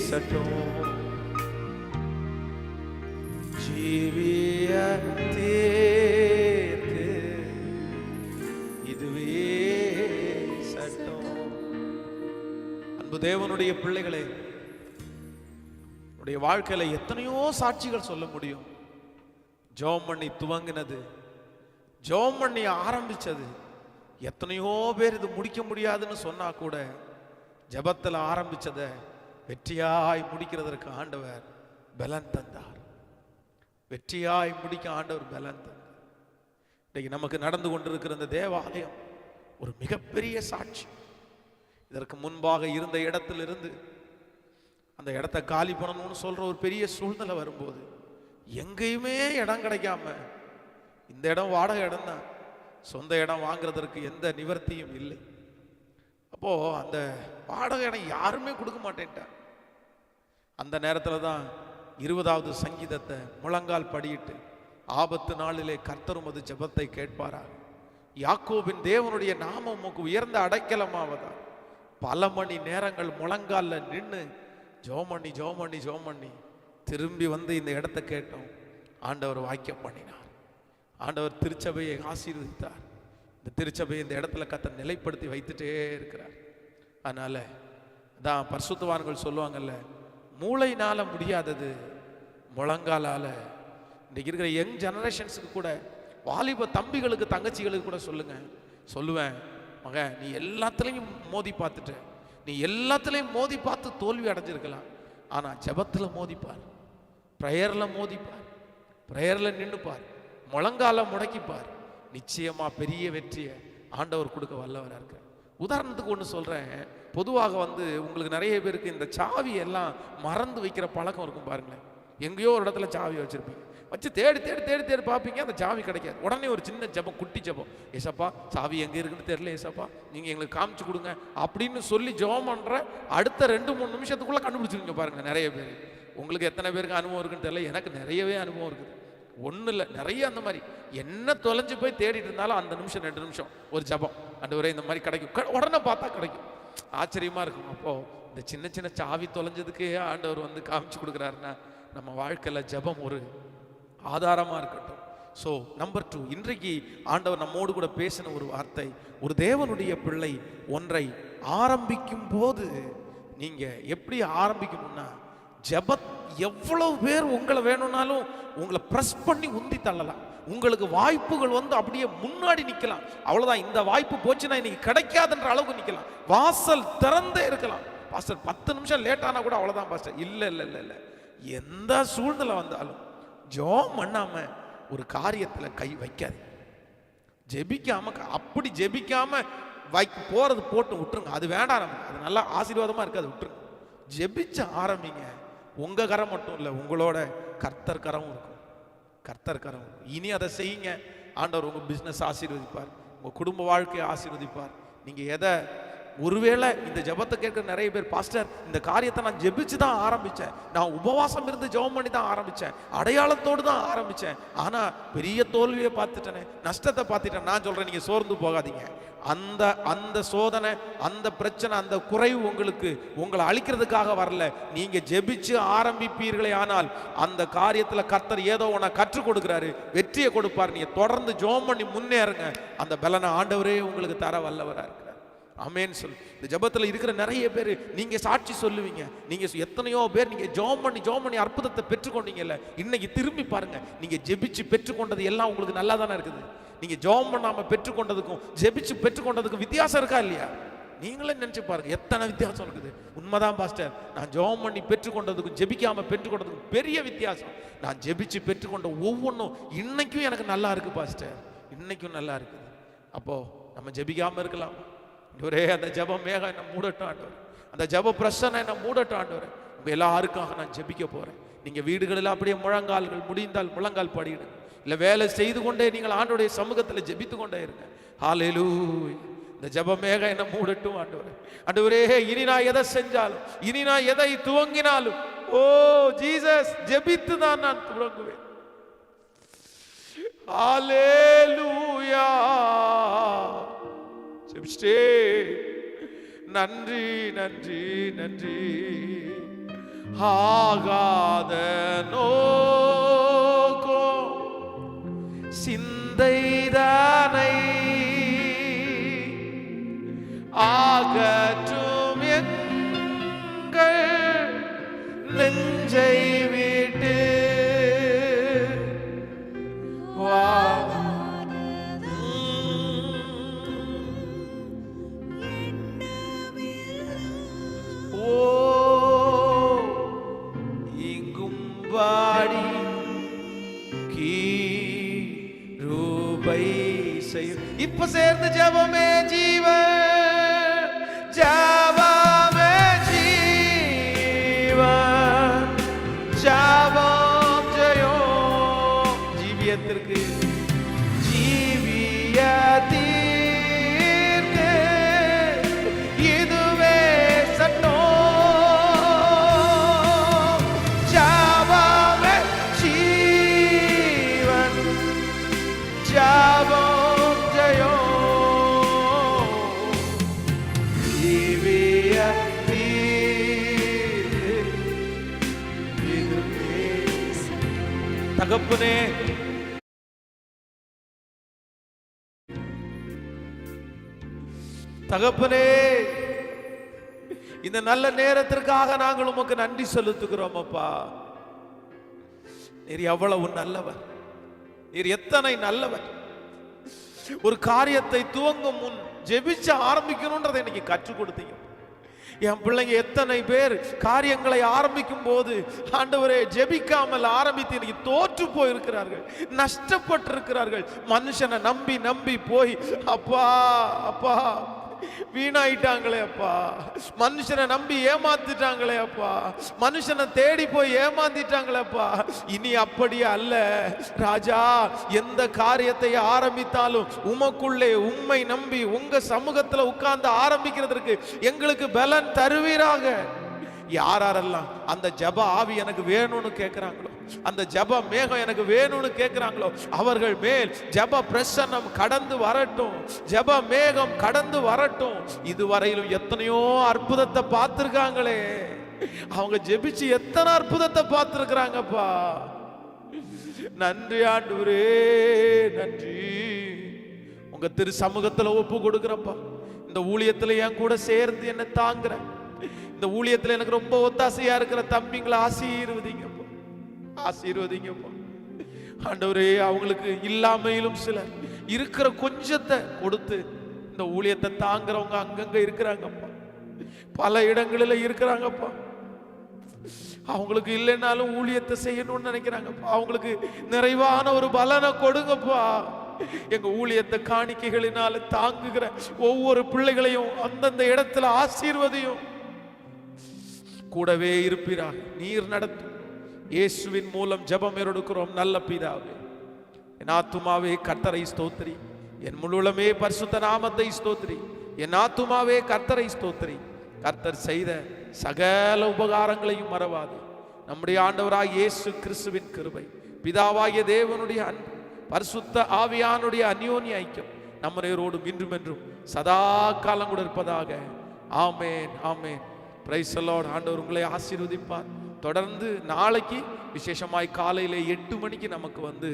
சட்டம். ஜீவியத்திற்கு இதுவே சட்டம். அன்பு தேவனுடைய பிள்ளைகளே, உடைய வாழ்க்கையில எத்தனையோ சாட்சிகள் சொல்ல முடியும். ஜெபம் பண்ணி துவங்கினது, ஜெபம் பண்ணி ஆரம்பிச்சது. எத்தனையோ பேர் இது முடிக்க முடியாதுன்னு சொன்னா கூட ஜெபத்தில் ஆரம்பிச்சதை வெற்றியாய் முடிக்கிறதற்கு ஆண்டவர் பலன் தந்தார். வெற்றியாய் முடிக்க ஆண்டவர் பலன் தந்தார். இன்னைக்கு நமக்கு நடந்து கொண்டிருக்கிற இந்த தேவாலயம் ஒரு மிகப்பெரிய சாட்சி. இதற்கு முன்பாக இருந்த இடத்திலிருந்து அந்த இடத்தை காலி பண்ணணும்னு சொல்ற ஒரு பெரிய சூழ்நிலை வரும்போது எங்கேயுமே இடம் கிடைக்காம, இந்த இடம் வாடகை இடம் தான், சொந்த இடம் வாங்குறதற்கு எந்த நிவர்த்தியும் இல்லை. அப்போ அந்த வாடகை இடம் யாருமே கொடுக்க மாட்டேன்ட்டார். அந்த நேரத்தில் தான் 20வது சங்கீதத்தை முழங்கால் படியிட்டு, ஆபத்து நாளிலே கர்த்தர் உமது ஜெபத்தை கேட்பாராக, யாக்கோபின் தேவனுடைய நாமம் உமக்கு உயர்ந்த அடைக்கலமாவதா. பல மணி நேரங்கள் முழங்கால நின்று ஜோமண்ணி ஜோமண்ணி ஜோமண்ணி திரும்பி வந்து இந்த இடத்தை கேட்டோம். ஆண்டவர் வாக்கியம் பண்ணினார். ஆண்டவர் திருச்சபையை ஆசீர்வதித்தார். இந்த திருச்சபையை இந்த இடத்துல கர்த்தர் நிலைப்படுத்தி வைத்துட்டே இருக்கிறார். அதனால தான் பரிசுத்தவான்கள் சொல்லுவாங்கல்ல, மூளையினால முடியாதது முழங்காலால. இன்றைக்கு இருக்கிற யங் ஜெனரேஷன்ஸுக்கு கூட, வாலிப தம்பிகளுக்கு தங்கச்சிகளுக்கு கூட சொல்லுவேன், மகன் நீ எல்லாத்துலேயும் மோதி பார்த்துட்ட, நீ எல்லாத்துலேயும் மோதி பார்த்து தோல்வி அடைஞ்சிருக்கலாம், ஆனால் ஜெபத்தில் மோதிப்பார், ப்ரேயரில் மோதிப்பார், பிரேயர்ல நின்றுப்பார், முழங்கால முடக்கிப்பார், நிச்சயமா பெரிய வெற்றியை ஆண்டவர் கொடுக்க வல்லவராக இருக்கார். உதாரணத்துக்கு ஒன்று சொல்றேன். பொதுவாக உங்களுக்கு நிறைய பேருக்கு இந்த சாவி எல்லாம் மறந்து வைக்கிற பழக்கம் இருக்கும் பாருங்களேன். எங்கேயோ ஒரு இடத்துல சாவி வச்சிருப்பீங்க, வச்சு தேடி தேடி தேடி தேடி பார்ப்பீங்க, அந்த சாவி கிடைக்காது. உடனே ஒரு சின்ன ஜெபம், குட்டி ஜெபம், ஏசப்பா சாவி எங்கே இருக்குன்னு தெரியல, ஏசப்பா நீங்கள் எங்களுக்கு காமிச்சு கொடுங்க அப்படின்னு சொல்லி ஜெபம் பண்ணுற அடுத்த 2-3 நிமிஷத்துக்குள்ளே கண்டுபிடிச்சிருங்க பாருங்க. நிறைய பேர், உங்களுக்கு எத்தனை பேருக்கு அனுபவம் இருக்குன்னு தெரியல, எனக்கு நிறையவே அனுபவம் இருக்குது. ஒன்றும் இல்லை, நிறைய அந்த மாதிரி என்ன தொலைஞ்சு போய் தேடிட்டு இருந்தாலும் அந்த நிமிஷம் 2 நிமிஷம் ஒரு ஜெபம், ஆண்டவரே இந்த மாதிரி கிடைக்கும், உடனே பார்த்தா கிடைக்கும். ஆச்சரியமா இருக்கும். அப்போ இந்த சின்ன சின்ன சாவி தொலைஞ்சதுக்கே ஆண்டவர் காமிச்சு கொடுக்குறாருன்னா நம்ம வாழ்க்கையில ஜெபம் ஒரு ஆதாரமா இருக்கட்டும். ஸோ நம்பர் 2, இன்றைக்கு ஆண்டவர் நம்மோடு கூட பேசின ஒரு வார்த்தை, ஒரு தேவனுடைய பிள்ளை ஒன்றை ஆரம்பிக்கும் போது நீங்க எப்படி ஆரம்பிக்கணும்னா, ஜெபம் எவ்வளவு பேர் உங்களை வேணும்னாலும் உங்களை பிரஸ் பண்ணி உந்தி தள்ளலாம். உங்களுக்கு வாய்ப்புகள் அப்படியே முன்னாடி நிற்கலாம். அவ்வளோதான், இந்த வாய்ப்பு போச்சுன்னா இன்னைக்கு கிடைக்காதுன்ற அளவுக்கு நிற்கலாம். வாசல் திறந்தே இருக்கலாம். பாஸ்டர் 10 நிமிஷம் லேட் ஆனால் கூட அவ்வளோதான் பாஸ்டர். இல்லை இல்லை இல்லை இல்லை, எந்த சூழ்நிலை வந்தாலும் ஜெபம் பண்ணாம ஒரு காரியத்தில் கை வைக்காது. ஜெபிக்காம, அப்படி ஜெபிக்காம போறது போட்டு விட்டுருங்க. அது வேண்டாம், நமக்கு அது நல்லா ஆசீர்வாதமா இருக்காது, விட்டுருங்க. ஜெபிச்ச ஆரம்பிங்க. உங்க கரம் மட்டும் இல்லை, உங்களோட கர்த்தர் கரம் இருக்கும். கர்த்தர் கரம் இனி அதை செய்யுங்க. ஆண்டவர் உங்க பிசினஸ் ஆசீர்வதிப்பார், உங்க குடும்ப வாழ்க்கையை ஆசீர்வதிப்பார். நீங்க எதை, ஒருவேளை இந்த ஜெபத்தை கேட்கிற நிறைய பேர், பாஸ்டர் இந்த காரியத்தை நான் ஜெபிச்சு தான் ஆரம்பிச்சேன், நான் உபவாசம் இருந்து ஜெபம் பண்ணி தான் ஆரம்பிச்சேன், அடையாளத்தோடு தான் ஆரம்பிச்சேன், ஆனா பெரிய தோல்வியை பார்த்துட்டேனே, நஷ்டத்தை பார்த்துட்டேன். நான் சொல்றேன், நீங்க சோர்ந்து போகாதீங்க. அந்த அந்த சோதனை, அந்த பிரச்சனை, அந்த குறைவு உங்களை அழிக்கிறதுக்காக வரல. நீங்க ஜெபிச்சு ஆரம்பிப்பீர்களே ஆனால் அந்த காரியத்துல கர்த்தர் ஏதோ ஒன்றை கற்றுக் கொடுக்கிறாரு, வெற்றியை கொடுப்பார். நீங்க தொடர்ந்து ஜெபம் பண்ணி முன்னேறுங்க. அந்த பலனை ஆண்டவரே உங்களுக்கு தர வல்லவரா இருக்கிறார். ஆமென் சொல். இந்த ஜெபத்தில் இருக்கிற நிறைய பேர் நீங்க சாட்சி சொல்லுவீங்க. நீங்க எத்தனையோ பேர் நீங்க ஜெபம் பண்ணி அற்புதத்தை பெற்றுக்கொண்டீங்கல்ல. இன்னைக்கு திரும்பி பாருங்க, நீங்க ஜெபிச்சு பெற்றுக்கொண்டது எல்லாம் உங்களுக்கு நல்லா தானே இருக்குது. நீங்க ஜெபம் பண்ணாம பெற்றுக்கொண்டதுக்கும் ஜெபிச்சு பெற்றுக்கொண்டதுக்கும் வித்தியாசம் இருக்கா இல்லையா? நீங்களே நினைச்சு பாருங்க, எத்தனை வித்தியாசம் இருக்குது. உண்மைதான் பாஸ்டர், நான் ஜெபம் பண்ணி பெற்றுக்கொண்டதுக்கும் ஜெபிக்காம பெற்றுக்கொண்டதுக்கும் பெரிய வித்தியாசம். நான் ஜெபிச்சு பெற்றுக்கொண்ட ஒவ்வொன்றும் இன்னைக்கும் எனக்கு நல்லா இருக்கு பாஸ்டர், இன்னைக்கும் நல்லா இருக்குது. அப்போ நம்ம ஜெபிக்காம இருக்கலாம். ஒரே அந்த ஜெபம் மேகம் என்ன மூடட்டும் ஆண்டவர், அந்த ஜெப பிரசன்னம் என்ன மூடட்டும் ஆண்டவர். உங்க எல்லாருக்காக நான் ஜெபிக்க போறேன். நீங்க வீடுகளில் அப்படியே முழங்கால்கள் முடிந்தால் முழங்கால் படிடுங்க, இல்ல வேலை செய்து கொண்டே நீங்கள் ஆண்டவருடைய சமூகத்தில் ஜெபித்து கொண்டே இருங்க. ஹல்லேலூயா. இந்த ஜெப மேகம் என்ன மூடட்டும் ஆண்டவரே. ஆண்டவரே, இனி நான் எதை செஞ்சாலும், இனி நான் எதை துவங்கினாலும், ஓ ஜீசஸ், ஜெபித்து தான் நான் துவங்குவேன். ஹல்லேலூயா. நன்றி நன்றி நன்றி. ஆகாத நோக்கோ சிந்தைதானை ஆகற்றும் எங்கள் நெஞ்சை விட்டு வா. இப்ப சேர்ந்து ஜெபமே ஜீவன், ஜெபமே ஜீவன், ஜெபம் ஜெயம். ஜீவியத்திற்கு ஜீவியத்திற்கு இதுவே சட்டம். ஜெபமே ஜீவன், ஜெபம் தகப்பனே. தகப்பனே, இந்த நல்ல நேரத்திற்காக நாங்கள் உமக்கு நன்றி செலுத்துகிறோம் அப்பா. நீர் எவ்வளவு நல்லவர், நீர் எத்தனை நல்லவர். ஒரு காரியத்தை துவங்கும் முன் ஜெபிச்சு ஆரம்பிக்கணும்ன்றதை இன்னைக்கு கற்றுக் கொடுத்தீங்க. என் பிள்ளைங்க எத்தனை பேர் காரியங்களை ஆரம்பிக்கும் போது ஆண்டவரே ஜெபிக்காமல் ஆரம்பித்து இன்னைக்கு தோற்று போயிருக்கிறார்கள், நஷ்டப்பட்டிருக்கிறார்கள். மனுஷனை நம்பி நம்பி போய் அப்பா அப்பா வீணாயிட்டாங்களே அப்பா, மனுஷனை நம்பி ஏமாத்திட்டாங்களே அப்பா, மனுஷனை தேடி போய் ஏமாத்திட்டாங்களே அப்பா. இனி அப்படியே அல்ல ராஜா, எந்த காரியத்தை ஆரம்பித்தாலும் உமக்குள்ளே உம்மை நம்பி உங்க சமூகத்துல உட்கார்ந்து ஆரம்பிக்கிறதுக்கு எங்களுக்கு பலன் தருவீராக. யாரெல்லாம் அந்த ஜப ஆவி எனக்கு வேணும்னு கேட்கிறாங்களோ, அந்த ஜப மேகம் எனக்கு வேணும்னு கேட்கிறாங்களோ, அவர்கள் மேல் ஜப பிரசன்னம் கடந்து வரட்டும், ஜப மேகம் கடந்து வரட்டும். இதுவரையிலும் எத்தனையோ அற்புதத்தை பார்த்திருக்காங்களே, அவங்க ஜெபிச்சு எத்தனை அற்புதத்தை பார்த்திருக்கிறாங்கப்பா. நன்றி ஆண்டவரே, நன்றி. உங்க திரு சமூகத்துல ஒப்பு கொடுக்கிறப்பா. இந்த ஊழியத்துல என் கூட சேர்ந்து என்ன தாங்குற, இந்த ஊழியத்துல எனக்கு ரொம்ப ஒத்தாசையா இருக்கிற தம்பிங்களை ஆசீர்வதிங்கப்பா, ஆசீர்வதிங்கப்பா ஆண்டவரே. அவங்களுக்கு இல்லாமையிலும் சிலர் இருக்கிற கொஞ்சத்தை கொடுத்து இந்த ஊழியத்தை தாங்குறவங்க அங்கங்க இருக்கிறாங்கப்பா, பல இடங்களில் இருக்கிறாங்கப்பா. அவங்களுக்கு இல்லைன்னாலும் ஊழியத்தை செய்யணும்னு நினைக்கிறாங்கப்பா. அவங்களுக்கு நிறைவான ஒரு பலனை கொடுங்கப்பா. எங்க ஊழியத்தை காணிக்கைகளினால தாங்குகிற ஒவ்வொரு பிள்ளைகளையும் அந்தந்த இடத்துல ஆசீர்வதியும், கூடவே இருப்பீராக. நீர் நடத்தும். இயேசுவின் மூலம் ஜெபம் எடுக்கிறோம் நல்ல பிதாவே. என் ஆத்துமாவே கர்த்தரை ஸ்தோத்திரி, என் முழுமே பரிசுத்த நாமத்தை ஸ்தோத்திரி. என் ஆத்துமாவே கர்த்தரை ஸ்தோத்திரி. கர்த்தர் செய்த சகல உபகாரங்களையும் மறவாது. நம்முடைய ஆண்டவராய் இயேசு கிறிஸ்துவின் கிருபை, பிதாவாகிய தேவனுடைய அன்பு, பரிசுத்த ஆவியானுடைய அந்யோன்ய ஐக்கியம் நம்மரோடும் இன்றும் என்றும் சதா காலம் கூட இருப்பதாக. Amen, amen. Praise the Lord. ஆண்டவர் உங்களை ஆசீர்வதிப்பார். தொடர்ந்து நாளைக்கு விசேஷமாய் காலையில 8 மணிக்கு நமக்கு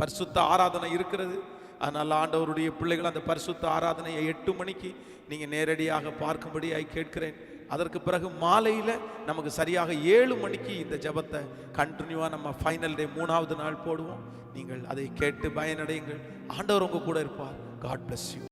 பரிசுத்த ஆராதனை இருக்கிறது. அதனால ஆண்டவருடைய பிள்ளைகள் அந்த பரிசுத்த ஆராதனையை 8 மணிக்கு நீங்க நேரடியாக பார்க்கும்படியாய் கேட்கிறேன். அதற்கு பிறகு மாலையில நமக்கு சரியாக 7 மணிக்கு இந்த ஜெபத்தை கண்டினியூவா நம்ம ஃபைனல் டே 3வது நாள் போடுவோம். நீங்கள் அதை கேட்டு பயனடையுங்கள். ஆண்டவர் உங்க கூட இருப்பார். God bless you.